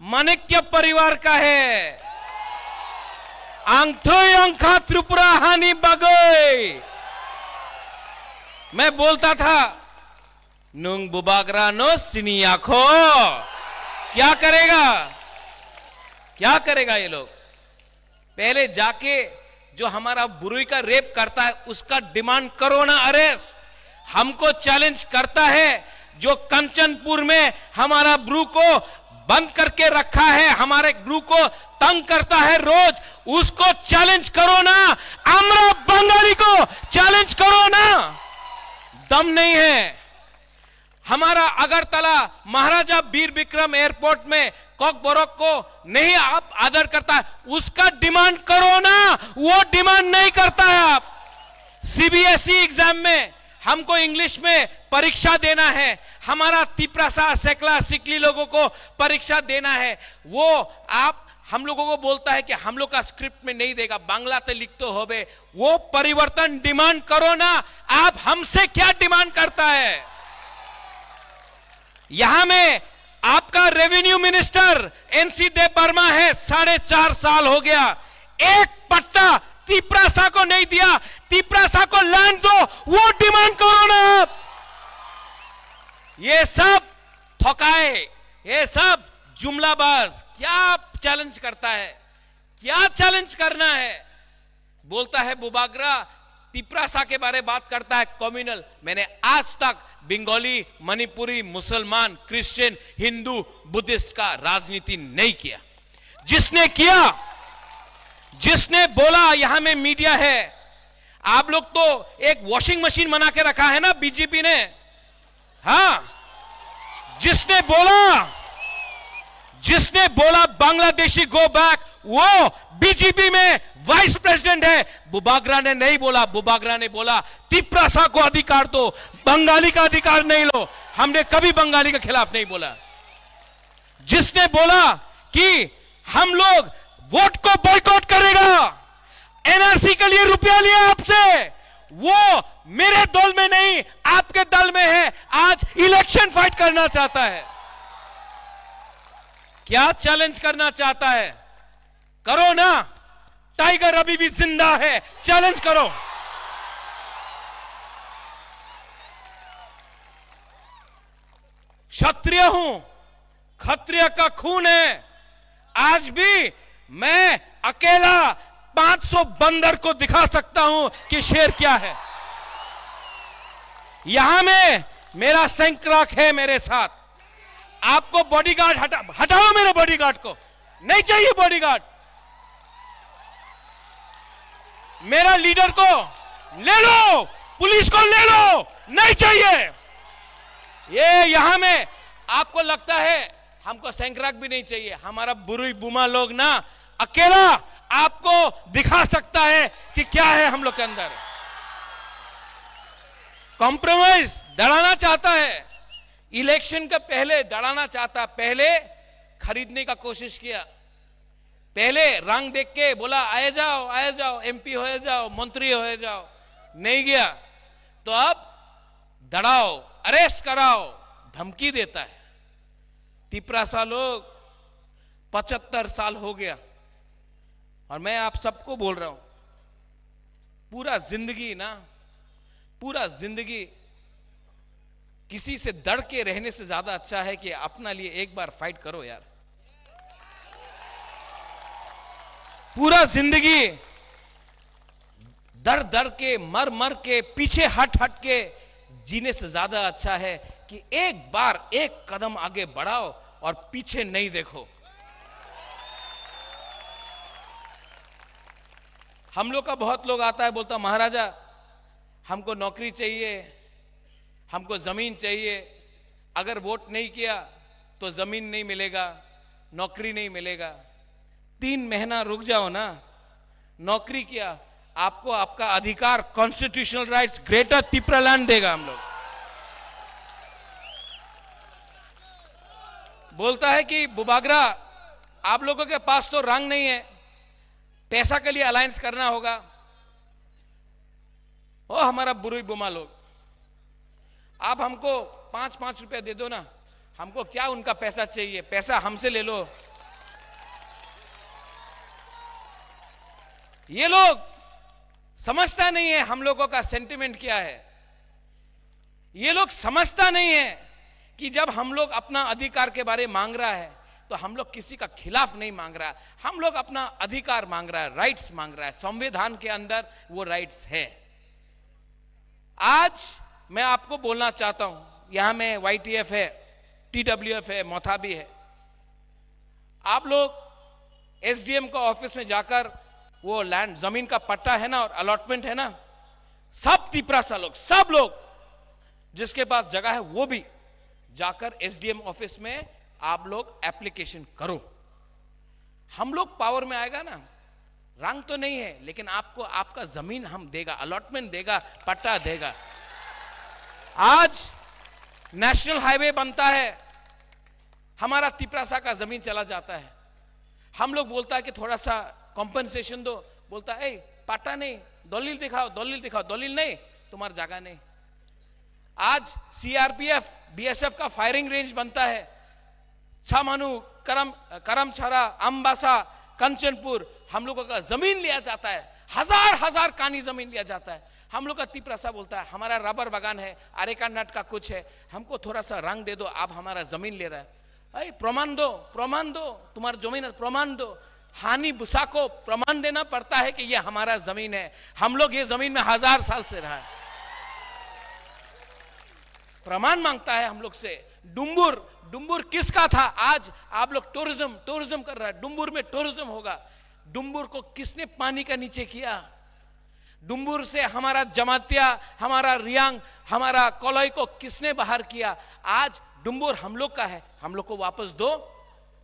माणिक्य परिवार का है। आंथोय अंखा त्रिपुरा हानि बगोय। मैं बोलता था नुंग बुबागरा नो सिनी आखो। क्या करेगा ये लोग? पहले जाके जो हमारा बुरुई का रेप करता है उसका डिमांड करो ना अरेस्ट। हमको चैलेंज करता है जो कंचनपुर में हमारा ब्रू को बंद करके रखा है, हमारे ब्रू को तंग करता है रोज, उसको चैलेंज करो ना। आमरा बंगाली को चैलेंज करो ना। दम नहीं है। हमारा अगरतला महाराजा वीर विक्रम एयरपोर्ट में कॉकबोरोक को नहीं आप आदर करता है, उसका डिमांड करो ना। वो डिमांड नहीं करता है। आप सीबीएसई एग्जाम में हमको इंग्लिश में परीक्षा देना है, हमारा तिपरासा सेकला सिकली लोगों को परीक्षा देना है, वो आप हम लोगों को बोलता है कि हम लोग का स्क्रिप्ट में नहीं देगा, बांग्ला तो लिख तो होबे। वो परिवर्तन डिमांड करो ना। आप हमसे क्या डिमांड करता है? यहां में आपका रेवेन्यू मिनिस्टर एनसी देवबर्मा है, 4.5 साल हो गया, एक पट्टा तिपरासा को नहीं दिया। तिपरासा को लैंड दो, वो डिमांड करो ना आप। ये सब ठोकाए, ये सब जुमलाबाज। क्या चैलेंज करता है? क्या चैलेंज करना है? बोलता है बुबागरा तिपरासा के बारे में बात करता है कम्युनल। मैंने आज तक बंगाली, मणिपुरी, मुसलमान, क्रिश्चियन, हिंदू, बुद्धिस्ट का राजनीति नहीं किया। जिसने किया, जिसने बोला, यहां में मीडिया है। आप लोग तो एक वॉशिंग मशीन बना के रखा है ना बीजेपी ने। हाँ, जिसने बोला बांग्लादेशी गो बैक, वो बीजेपी में वाइस प्रेसिडेंट है। बुबागरा ने नहीं बोला। बुबागरा ने बोला तिपरासा को अधिकार दो, बंगाली का अधिकार नहीं लो। हमने कभी बंगाली के खिलाफ नहीं बोला। जिसने बोला कि हम लोग वोट को बॉयकॉट करेगा, एनआरसी के लिए रुपया लिया आपसे, वो मेरे दल में नहीं आपके दल में है, आज इलेक्शन फाइट करना चाहता है। क्या चैलेंज करना चाहता है? करो ना। टाइगर अभी भी जिंदा है, चैलेंज करो। क्षत्रिय हूं, क्षत्रिय का खून है। आज भी मैं अकेला 500 बंदर को दिखा सकता हूं कि शेर क्या है। यहां में मेरा सैंक्राक है मेरे साथ। आपको बॉडीगार्ड हटाओ मेरे बॉडीगार्ड को। नहीं चाहिए बॉडीगार्ड। मेरा लीडर को ले लो, पुलिस को ले लो, नहीं चाहिए। ये यहां में आपको लगता है हमको सैंक्राक भी नहीं चाहिए। हमारा बुरुई बुमा लोग ना अकेला आपको दिखा सकता है कि क्या है हम लोग के अंदर। कॉम्प्रोमाइज दड़ाना चाहता है, इलेक्शन के पहले दड़ाना चाहता, पहले खरीदने का कोशिश किया, पहले रंग देख के बोला आए जाओ एमपी हो जाओ, मंत्री हो जाओ, नहीं गया तो अब दड़ाओ, अरेस्ट कराओ, धमकी देता है। तिपरासा लोग 75 साल हो गया और मैं आप सबको बोल रहा हूं, पूरा जिंदगी किसी से डर के रहने से ज्यादा अच्छा है कि अपना लिए एक बार फाइट करो यार। पूरा जिंदगी डर के मर के पीछे हट के जीने से ज्यादा अच्छा है कि एक बार एक कदम आगे बढ़ाओ और पीछे नहीं देखो। हम लोग का बहुत लोग आता है बोलता महाराजा हमको नौकरी चाहिए, हमको जमीन चाहिए, अगर वोट नहीं किया तो जमीन नहीं मिलेगा, नौकरी नहीं मिलेगा। 3 महीना रुक जाओ ना, नौकरी किया, आपको आपका अधिकार कॉन्स्टिट्यूशनल राइट्स ग्रेटर तिपरालैंड देगा। हम लोग बोलता है कि बुबागरा आप लोगों के पास तो रंग नहीं है, पैसा के लिए अलायंस करना होगा। ओ हमारा बुरुई बुमा लोग, आप हमको 5-5 रुपए दे दो ना, हमको क्या उनका पैसा चाहिए, पैसा हमसे ले लो। ये लोग समझता नहीं है हम लोगों का सेंटिमेंट क्या है। ये लोग समझता नहीं है कि जब हम लोग अपना अधिकार के बारे मांग रहा है तो हम लोग किसी का खिलाफ नहीं मांग रहा है, हम लोग अपना अधिकार मांग रहा है, राइट्स मांग रहा है। संविधान के अंदर वो राइट्स है। आज मैं आपको बोलना चाहता हूं, यहां में YTF है, TWF है, मोथाबी है, आप लोग SDM का ऑफिस में जाकर वो लैंड जमीन का पट्टा है ना और अलॉटमेंट है ना, सब तिपरासा लोग, सब लोग जिसके पास जगह है वो भी जाकर SDM ऑफिस में आप लोग एप्लीकेशन करो। हम लोग पावर में आएगा ना, रंग तो नहीं है लेकिन आपको आपका जमीन हम देगा, अलॉटमेंट देगा, पट्टा देगा। आज नेशनल हाईवे बनता है, हमारा तिपरासा का जमीन चला जाता है, हम लोग बोलता है कि थोड़ा सा कॉम्पनसेशन दो, बोलता है पट्टा नहीं, दलील दिखाओ, दलील नहीं, तुम्हारी जगह नहीं। आज CRPF BSF का फायरिंग रेंज बनता है, छामानू, करमछरा, अंबासा, कंचनपुर, हम लोगों का जमीन लिया जाता है, हजार कानी जमीन लिया जाता है। हम लोग का तिपरासा बोलता है हमारा रबर बागान है, अरेका नट का कुछ है, हमको थोड़ा सा रंग दे दो, आप हमारा जमीन ले रहा है। अरे प्रमाण दो, तुम्हारा जमीन प्रमाण दो। हानि बुसा को प्रमाण देना पड़ता है कि यह हमारा जमीन है, हम लोग ये जमीन में 1000 साल से रहा है। प्रमाण मांगता है हम लोग से। डुम्बुर किसका था? आज आप लोग टूरिज्म कर रहा है, डुम्बुर में टूरिज्म होगा। डुम्बुर को किसने पानी का नीचे किया? डुम्बुर से हमारा जमातिया, हमारा रियांग, हमारा कोलोई को किसने बाहर किया? आज डुम्बुर हम लोग का है, हम लोग को वापस दो,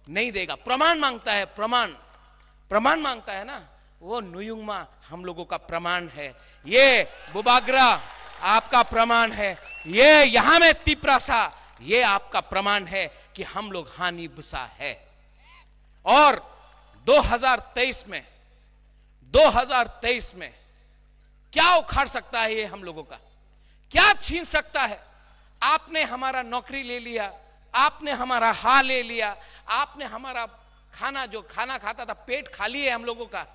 नहीं देगा। प्रमाण मांगता है, प्रमाण मांगता है ना, वो नुयुंगमा हम लोगों का प्रमाण है। ये बुबागरा आपका प्रमाण है, ये यहां में तिपरासा ये आपका प्रमाण है कि हम लोग हानि बुसा है। और 2023 में क्या उखाड़ सकता है ये हम लोगों का? क्या छीन सकता है? आपने हमारा नौकरी ले लिया, आपने हमारा हाल ले लिया, आपने हमारा खाना, जो खाना खाता था, पेट खाली है हम लोगों का,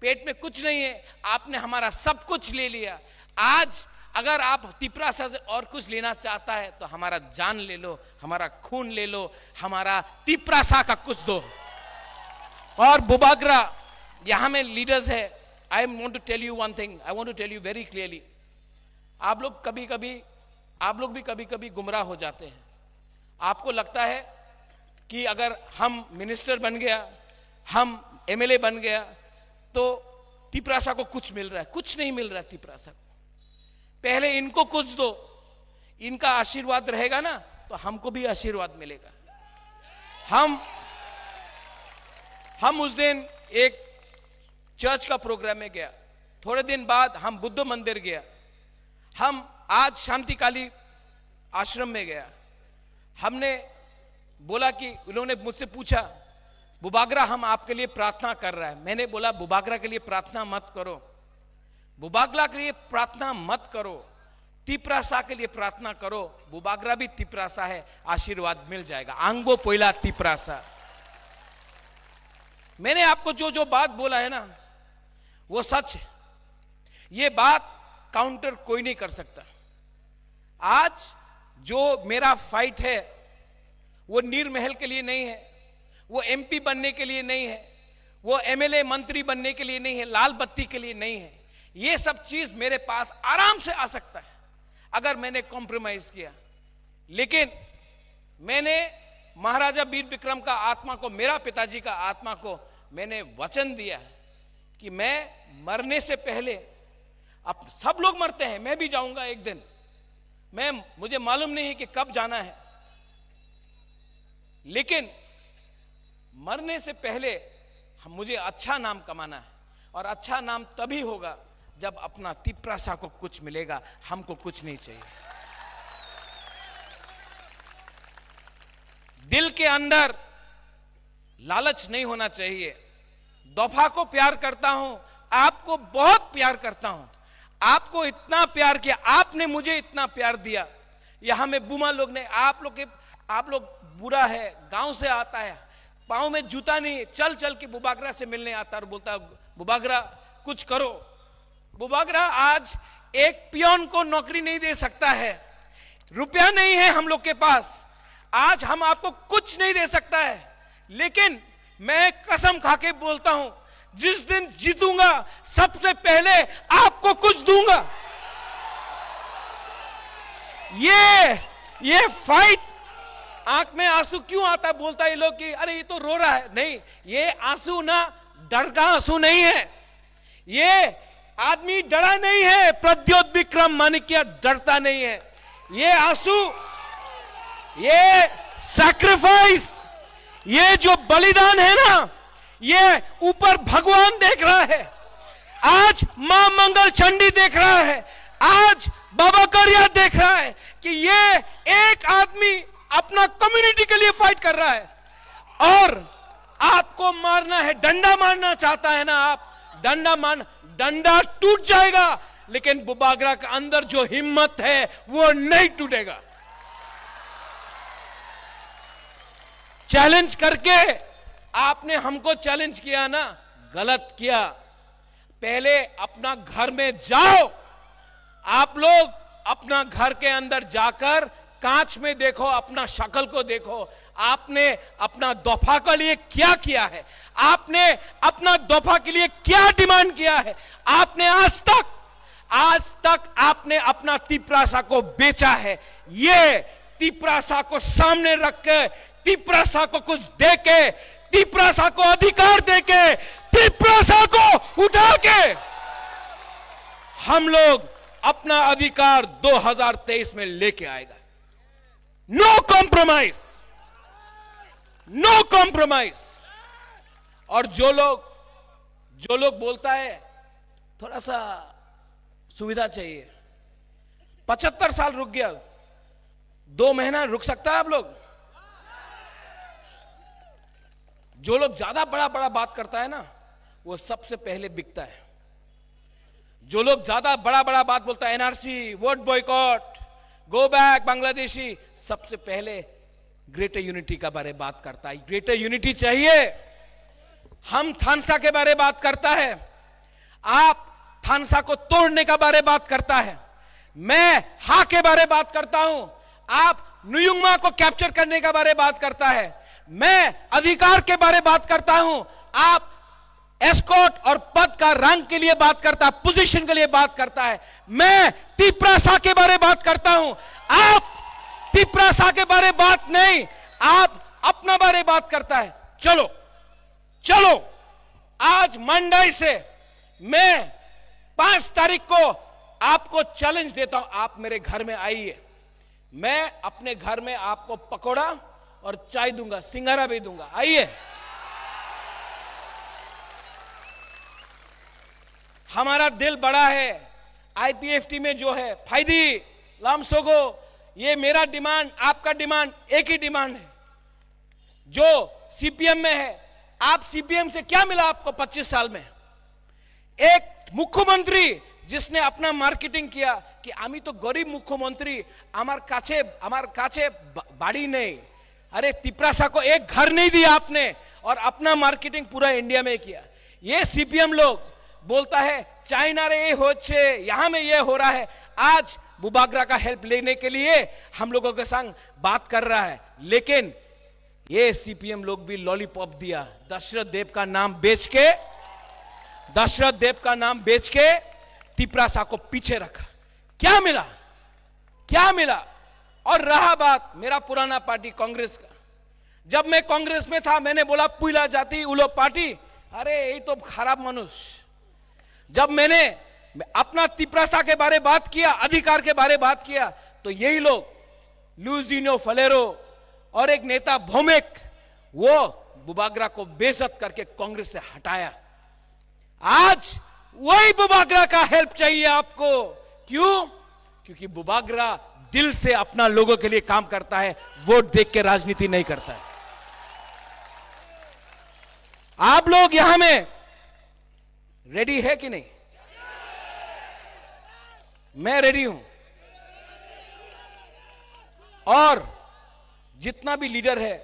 पेट में कुछ नहीं है, आपने हमारा सब कुछ ले लिया। आज अगर आप तिपरासा से और कुछ लेना चाहता है तो हमारा जान ले लो, हमारा खून ले लो, हमारा तिपरासा का कुछ दो। और बुबागरा यहां में लीडर्स है। I want to tell you one thing, I want to tell you very clearly. आप लोग भी कभी कभी गुमराह हो जाते हैं। आपको लगता है कि अगर हम मिनिस्टर बन गया, हम MLA बन गया तो तिपरासा को कुछ मिल रहा है। कुछ नहीं मिल रहा है तिपरासा को। पहले इनको कुछ दो, इनका आशीर्वाद रहेगा ना तो हमको भी आशीर्वाद मिलेगा। हम उस दिन एक चर्च का प्रोग्राम में गया, थोड़े दिन बाद हम बुद्ध मंदिर गया। हम आज शांतिकाली आश्रम में गया, हमने बोला कि उन्होंने मुझसे पूछा, बुबागरा हम आपके लिए प्रार्थना कर रहा है। मैंने बोला बुबागरा के लिए प्रार्थना मत करो, बुबागरा के लिए प्रार्थना मत करो, तिप्रासा के लिए प्रार्थना करो। बुबागरा भी तिप्रासा है, आशीर्वाद मिल जाएगा। आंगो पोइला तिप्रासा। मैंने आपको जो जो बात बोला है ना वो सच है, ये बात काउंटर कोई नहीं कर सकता। आज जो मेरा फाइट है वो नीर महल के लिए नहीं है, वो एमपी बनने के लिए नहीं है, वो एमएलए मंत्री बनने के लिए नहीं है, लाल बत्ती के लिए नहीं है। ये सब चीज मेरे पास आराम से आ सकता है अगर मैंने कॉम्प्रोमाइज किया। लेकिन मैंने महाराजा वीर विक्रम का आत्मा को, मेरा पिताजी का आत्मा को मैंने वचन दिया है कि मैं मरने से पहले, अब सब लोग मरते हैं, मैं भी जाऊंगा एक दिन, मुझे मालूम नहीं है कि कब जाना है, लेकिन मरने से पहले मुझे अच्छा नाम कमाना है। और अच्छा नाम तभी होगा जब अपना तिप्रासा को कुछ मिलेगा, हमको कुछ नहीं चाहिए। दिल के अंदर लालच नहीं होना चाहिए। दफा को प्यार करता हूं, आपको बहुत प्यार करता हूं, आपको इतना प्यार किया, आपने मुझे इतना प्यार दिया। यहां में बुमा लोग ने, आप लोग बुरा है, गांव से आता है, पांव में जूता नहीं, चल चल के बुबागरा से मिलने आता और बोलता बुबागरा कुछ करो। बुबागरा आज एक पियोन को नौकरी नहीं दे सकता है, रुपया नहीं है हम लोग के पास, आज हम आपको कुछ नहीं दे सकता है। लेकिन मैं कसम खा के बोलता हूं, जिस दिन जीतूंगा सबसे पहले आपको कुछ दूंगा। ये फाइट, आंख में आंसू क्यों आता है बोलता है ये लोग कि अरे ये तो रो रहा है। नहीं, ये आंसू ना डर का आंसू नहीं है, ये आदमी डरा नहीं है, प्रद्योत विक्रम माणिक्य डरता नहीं है। ये आंसू, ये सैक्रिफाइस, ये जो बलिदान है ना, ये ऊपर भगवान देख रहा है, आज मां मंगल चंडी देख रहा है, आज बाबा करिया देख रहा है कि ये एक आदमी अपना कम्युनिटी के लिए फाइट कर रहा है। और आपको मारना है, डंडा मारना चाहता है ना आप, डंडा टूट जाएगा, लेकिन बुबागरा के अंदर जो हिम्मत है वो नहीं टूटेगा। चैलेंज करके आपने हमको चैलेंज किया ना, गलत किया। पहले अपना घर में जाओ, आप लोग अपना घर के अंदर जाकर कांच में देखो, अपना शक्ल को देखो, आपने अपना दफा के लिए क्या किया है, आपने अपना दफा के लिए क्या डिमांड किया है। आपने आज तक आपने अपना तिप्रासा को बेचा है। ये तिप्रासा को सामने रख के, तिप्रासा को कुछ दे के, तिप्रासा को अधिकार दे के, तिप्रासा को उठा के हम लोग अपना अधिकार 2023 में लेके आएगा। No compromise, no compromise. और जो लोग बोलता है थोड़ा सा सुविधा चाहिए, 75 साल रुक गया, 2 महीना रुक सकता है आप लोग? जो लोग ज्यादा बड़ा बात करता है ना, वो सबसे पहले बिकता है। जो लोग ज्यादा बड़ा बात बोलता है, NRC, vote boycott, go back Bangladeshi, सबसे पहले ग्रेटर यूनिटी का बारे बात करता है। ग्रेटर यूनिटी चाहिए, हम थानसा के बारे बात करता है, आप थानसा को तोड़ने का बारे बात करता है, मैं हा के बारे बात करता हूं, आप नुयुंगमा को कैप्चर करने का बारे बात करता है, मैं अधिकार के बारे बात करता हूं, आप एस्कॉर्ट और पद का रंग के लिए बात करता है, पोजीशन के लिए बात करता है, मैं तिप्रासा के बारे बात करता हूं, आप तिप्रासा के बारे बात नहीं, आप अपना बारे बात करता है। चलो आज मंडई से मैं 5 तारीख को आपको चैलेंज देता हूं, आप मेरे घर में आइए, मैं अपने घर में आपको पकोड़ा और चाय दूंगा, सिंगारा भी दूंगा, आइए। हमारा दिल बड़ा है। आईपीएफटी में जो है फायदी लामसोगो, ये मेरा डिमांड, आपका डिमांड एक ही डिमांड है। जो सीपीएम में है, आप सीपीएम से क्या मिला आपको 25 साल में? एक मुख्यमंत्री जिसने अपना मार्केटिंग किया कि आमी तो गरीब मुख्यमंत्री, আমার কাছে বাড়ি नहीं। अरे तिपरासा को एक घर नहीं दिया आपने, और अपना मार्केटिंग पूरा इंडिया में किया। ये सीपीएम लोग बोलता है चाइना रे ये होच्छे, यहां में ये हो रहा है। आज बुबागरा का हेल्प लेने के लिए हम लोगों के संग बात कर रहा है, लेकिन ये सीपीएम लोग भी लॉलीपॉप दिया। दशरथ देव का नाम बेच के तिपरासा को पीछे रखा। क्या मिला? और रहा बात मेरा पुराना पार्टी कांग्रेस का, जब मैं कांग्रेस में था मैंने बोला पुइला जाति उलो पार्टी, अरे यही तो खराब मनुष्य। जब मैंने अपना तिपरासा के बारे बात किया, अधिकार के बारे बात किया, तो यही लोग लुजिनो फलेरो और एक नेता भौमिक, वो बुबागरा को बेइज्जत करके कांग्रेस से हटाया। आज वही बुबागरा का हेल्प चाहिए आपको। क्यों? क्योंकि बुबागरा दिल से अपना लोगों के लिए काम करता है, वोट देख के राजनीति नहीं करता है। आप लोग यहां में रेडी है कि नहीं? मैं रेडी हूं। और जितना भी लीडर है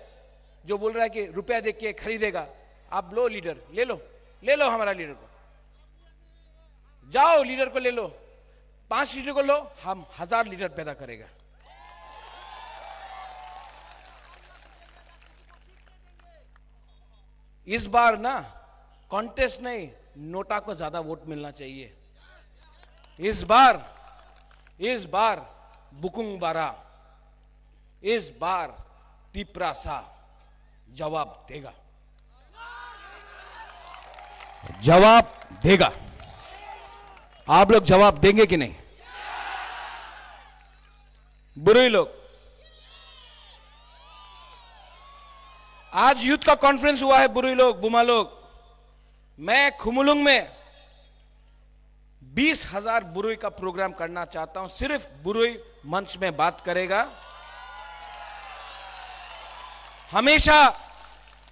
जो बोल रहा है कि रुपया देख के खरीदेगा, आप लो लीडर, ले लो हमारा लीडर को, जाओ लीडर को ले लो, 5 लीडर को लो, हम 1000 लीडर पैदा करेगा। इस बार ना कॉन्टेस्ट नहीं, नोटा को ज्यादा वोट मिलना चाहिए। इस बार बुकुंग बारा, इस बार तिपरासा जवाब देगा। आप लोग जवाब देंगे कि नहीं? बुरे लोग, आज यूथ का कॉन्फ्रेंस हुआ है, बुरे लोग, बुमा लोग। मैं खुमुलुंग में 20,000 बुरुई का प्रोग्राम करना चाहता हूं। सिर्फ बुरुई मंच में बात करेगा।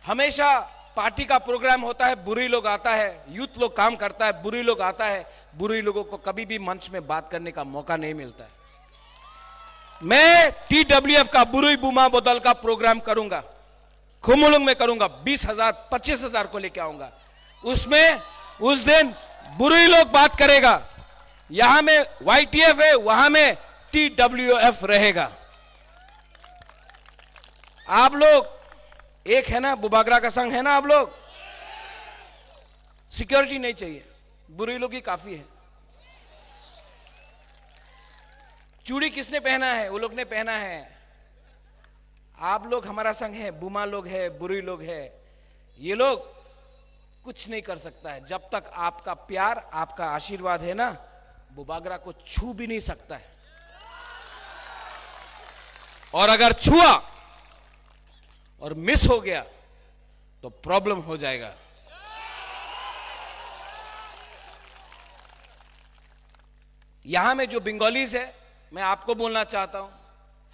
हमेशा पार्टी का प्रोग्राम होता है, बुरुई लोग आता है, यूथ लोग काम करता है, बुरुई लोग आता है। बुरुई लोगों को कभी भी मंच में बात करने का मौका नहीं मिलता है। मैं TWF का बुरुई बुमा बोतल का प्रोग्राम करूंगा, खुमुलुंग में करूंगा, 20,000 25,000 को लेके आऊंगा। उसमें उस दिन बुरुई लोग बात करेगा। यहां में YTF है, वहां में TWF रहेगा। आप लोग एक है ना, बुबागरा का संघ है ना, आप लोग। सिक्योरिटी नहीं चाहिए, बुरुई लोग ही काफी है। चूड़ी किसने पहना है? वो लोग ने पहना है। आप लोग हमारा संघ है, बुमा लोग है, बुरुई लोग है। ये लोग कुछ नहीं कर सकता है जब तक आपका प्यार, आपका आशीर्वाद है ना, बुबागरा को छू भी नहीं सकता है। और अगर छुआ और मिस हो गया तो प्रॉब्लम हो जाएगा। यहां में जो बंगालीज है, मैं आपको बोलना चाहता हूं,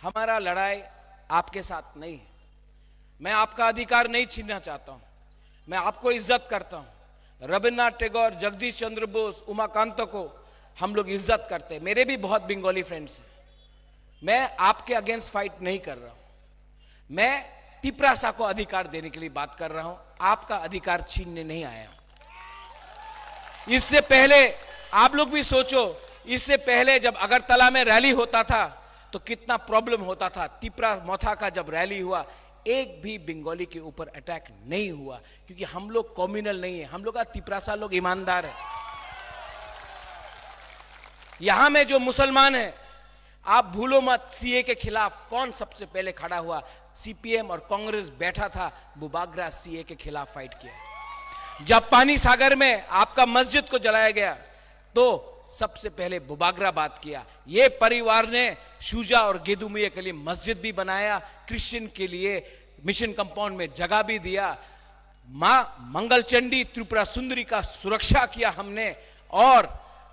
हमारा लड़ाई आपके साथ नहीं है। मैं आपका अधिकार नहीं छीनना चाहता हूं। मैं आपको इज्जत करता हूं। रविन्द्रनाथ टैगोर, जगदीश चंद्र बोस, उमाकांत को हम लोग इज्जत करते हैं। मेरे भी बहुत बंगाली फ्रेंड्स हैं। मैं आपके अगेंस्ट फाइट नहीं कर रहा हूं। मैं तिपरासा को अधिकार देने के लिए बात कर रहा हूं, आपका अधिकार छीनने नहीं आया हूं। इससे पहले आप लोग भी सोचो, इससे पहले जब अगरतला में रैली होता था तो कितना प्रॉब्लम होता था। तिपरा मोथा का जब रैली हुआ, एक भी बंगाली के ऊपर अटैक नहीं हुआ, क्योंकि हम लोग कम्युनल नहीं है। हम लोग का तिपरासा लोग ईमानदार है। यहां में जो मुसलमान है, आप भूलो मत, सीए के खिलाफ कौन सबसे पहले खड़ा हुआ? सीपीएम और कांग्रेस बैठा था, बुबागरा सीए के खिलाफ फाइट किया। जब पानी सागर में आपका मस्जिद को जलाया गया तो सबसे पहले बुबागरा बात किया। ये परिवार ने शुजा और गेदुमिया के लिए मस्जिद भी बनाया, क्रिश्चियन के लिए मिशन कंपाउंड में जगह भी दिया, मां मंगलचंडी त्रिपुरा सुंदरी का सुरक्षा किया हमने। और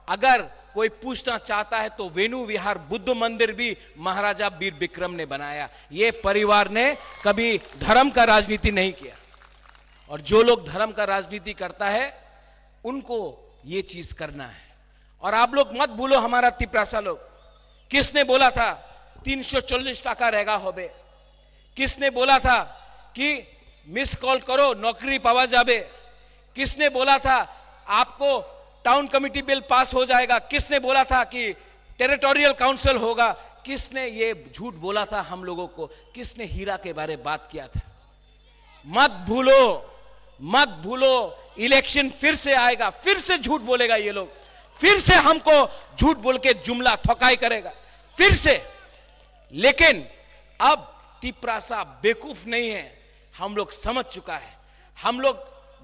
अगर कोई पूछना चाहता है तो वेणु विहार बुद्ध मंदिर भी महाराजा वीर विक्रम ने बनाया। ये परिवार ने कभी धर्म का राजनीति नहीं किया, और जो लोग धर्म का राजनीति करता है उनको ये चीज करना है। और आप लोग मत भूलो, हमारा तिपरासा लोग, किसने बोला था 340 टाका रहेगा होबे? किसने बोला था कि मिस कॉल करो नौकरी पावा जाबे? किसने बोला था आपको टाउन कमिटी बिल पास हो जाएगा? किसने बोला था कि टेरिटोरियल काउंसिल होगा? किसने ये झूठ बोला था हम लोगों को? किसने हीरा के बारे में बात किया था? मत भूलो, मत भूलो, इलेक्शन फिर से आएगा, फिर से झूठ बोलेगा ये लोग, फिर से हमको झूठ बोल के जुमला ठोकाई करेगा फिर से। लेकिन अब तिपरासा बेवकूफ नहीं है, हम लोग समझ चुका है, हम लोग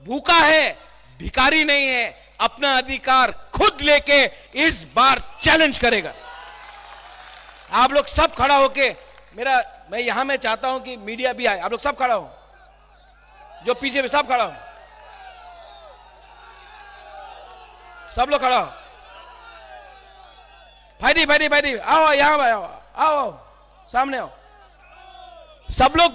भूखा है, भिखारी नहीं है, अपना अधिकार खुद लेके इस बार चैलेंज करेगा। आप लोग सब खड़ा होके मैं यहां में चाहता हूं कि मीडिया भी आए, आप लोग सब खड़ा हो, जो पीछे में सब खड़ा हो, सब लोग खड़ा हो। भाई आओ, यहां आओ, आओ सामने आओ। सब लोग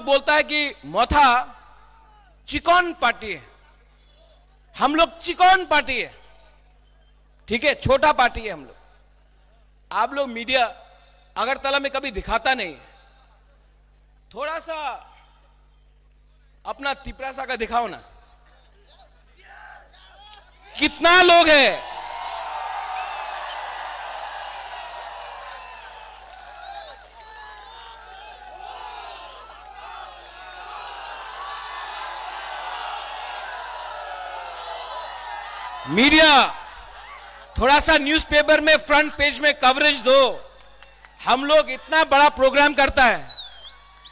बोलता है कि मोथा चिकन पार्टी है, हम लोग चिकन पार्टी है, ठीक है, छोटा पार्टी है हम लोग। आप लोग मीडिया अगरतला में कभी दिखाता नहीं, थोड़ा सा अपना तिपरासा का दिखाओ ना, कितना लोग है? मीडिया थोड़ा सा न्यूज़पेपर में फ्रंट पेज में कवरेज दो। हम लोग इतना बड़ा प्रोग्राम करता है,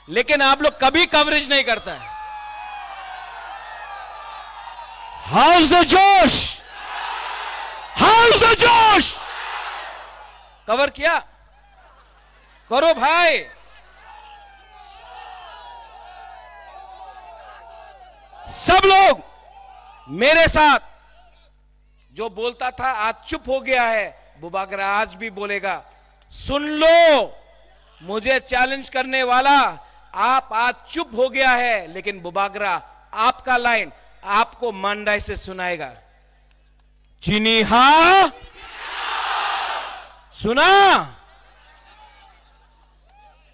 लेकिन आप लोग कभी कवरेज नहीं करता है। हाउस द जोश, हाउस द जोश, कवर किया करो भाई। सब लोग मेरे साथ, जो बोलता था आज चुप हो गया है, बुबागरा आज भी बोलेगा। सुन लो, मुझे चैलेंज करने वाला आप आज चुप हो गया है, लेकिन बुबागरा आपका लाइन आपको मंडाई से सुनाएगा। चीनी हा सुना,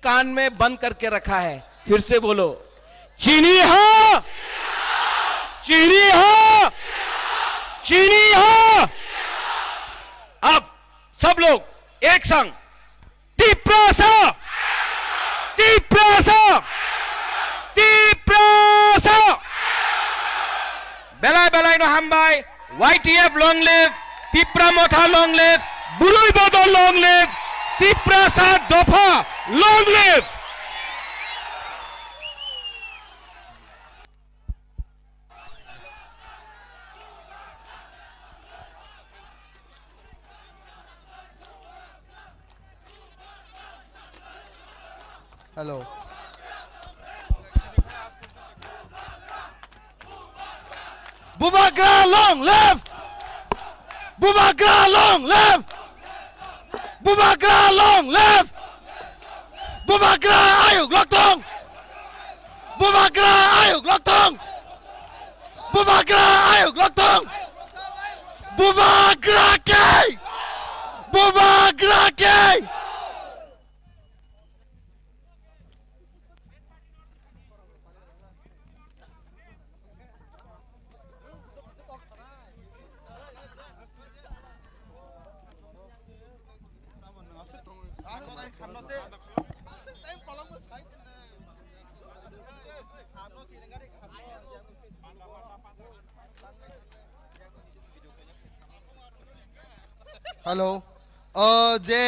कान में बंद करके रखा है, फिर से बोलो, चीनी हा, चीनी हा, चीनी हा। अब सब लोग एक संग, तिपरासा, तिपरासा, तिपरासा, बेलाई बेलाई नो हामबाई, YTF long live, Tipra Motha long live, बुरुई बदल long live, तिपरासा दोफा long live। Hello, Bubagra long live, Bubagra long live, Bubagra long live, Bubagra आयुग लक्तों, बुबागरा आयुग लक्तों, बुबागरा आयुग लक्तों, बुबागरा के, बुबागरा के। हेलो, जे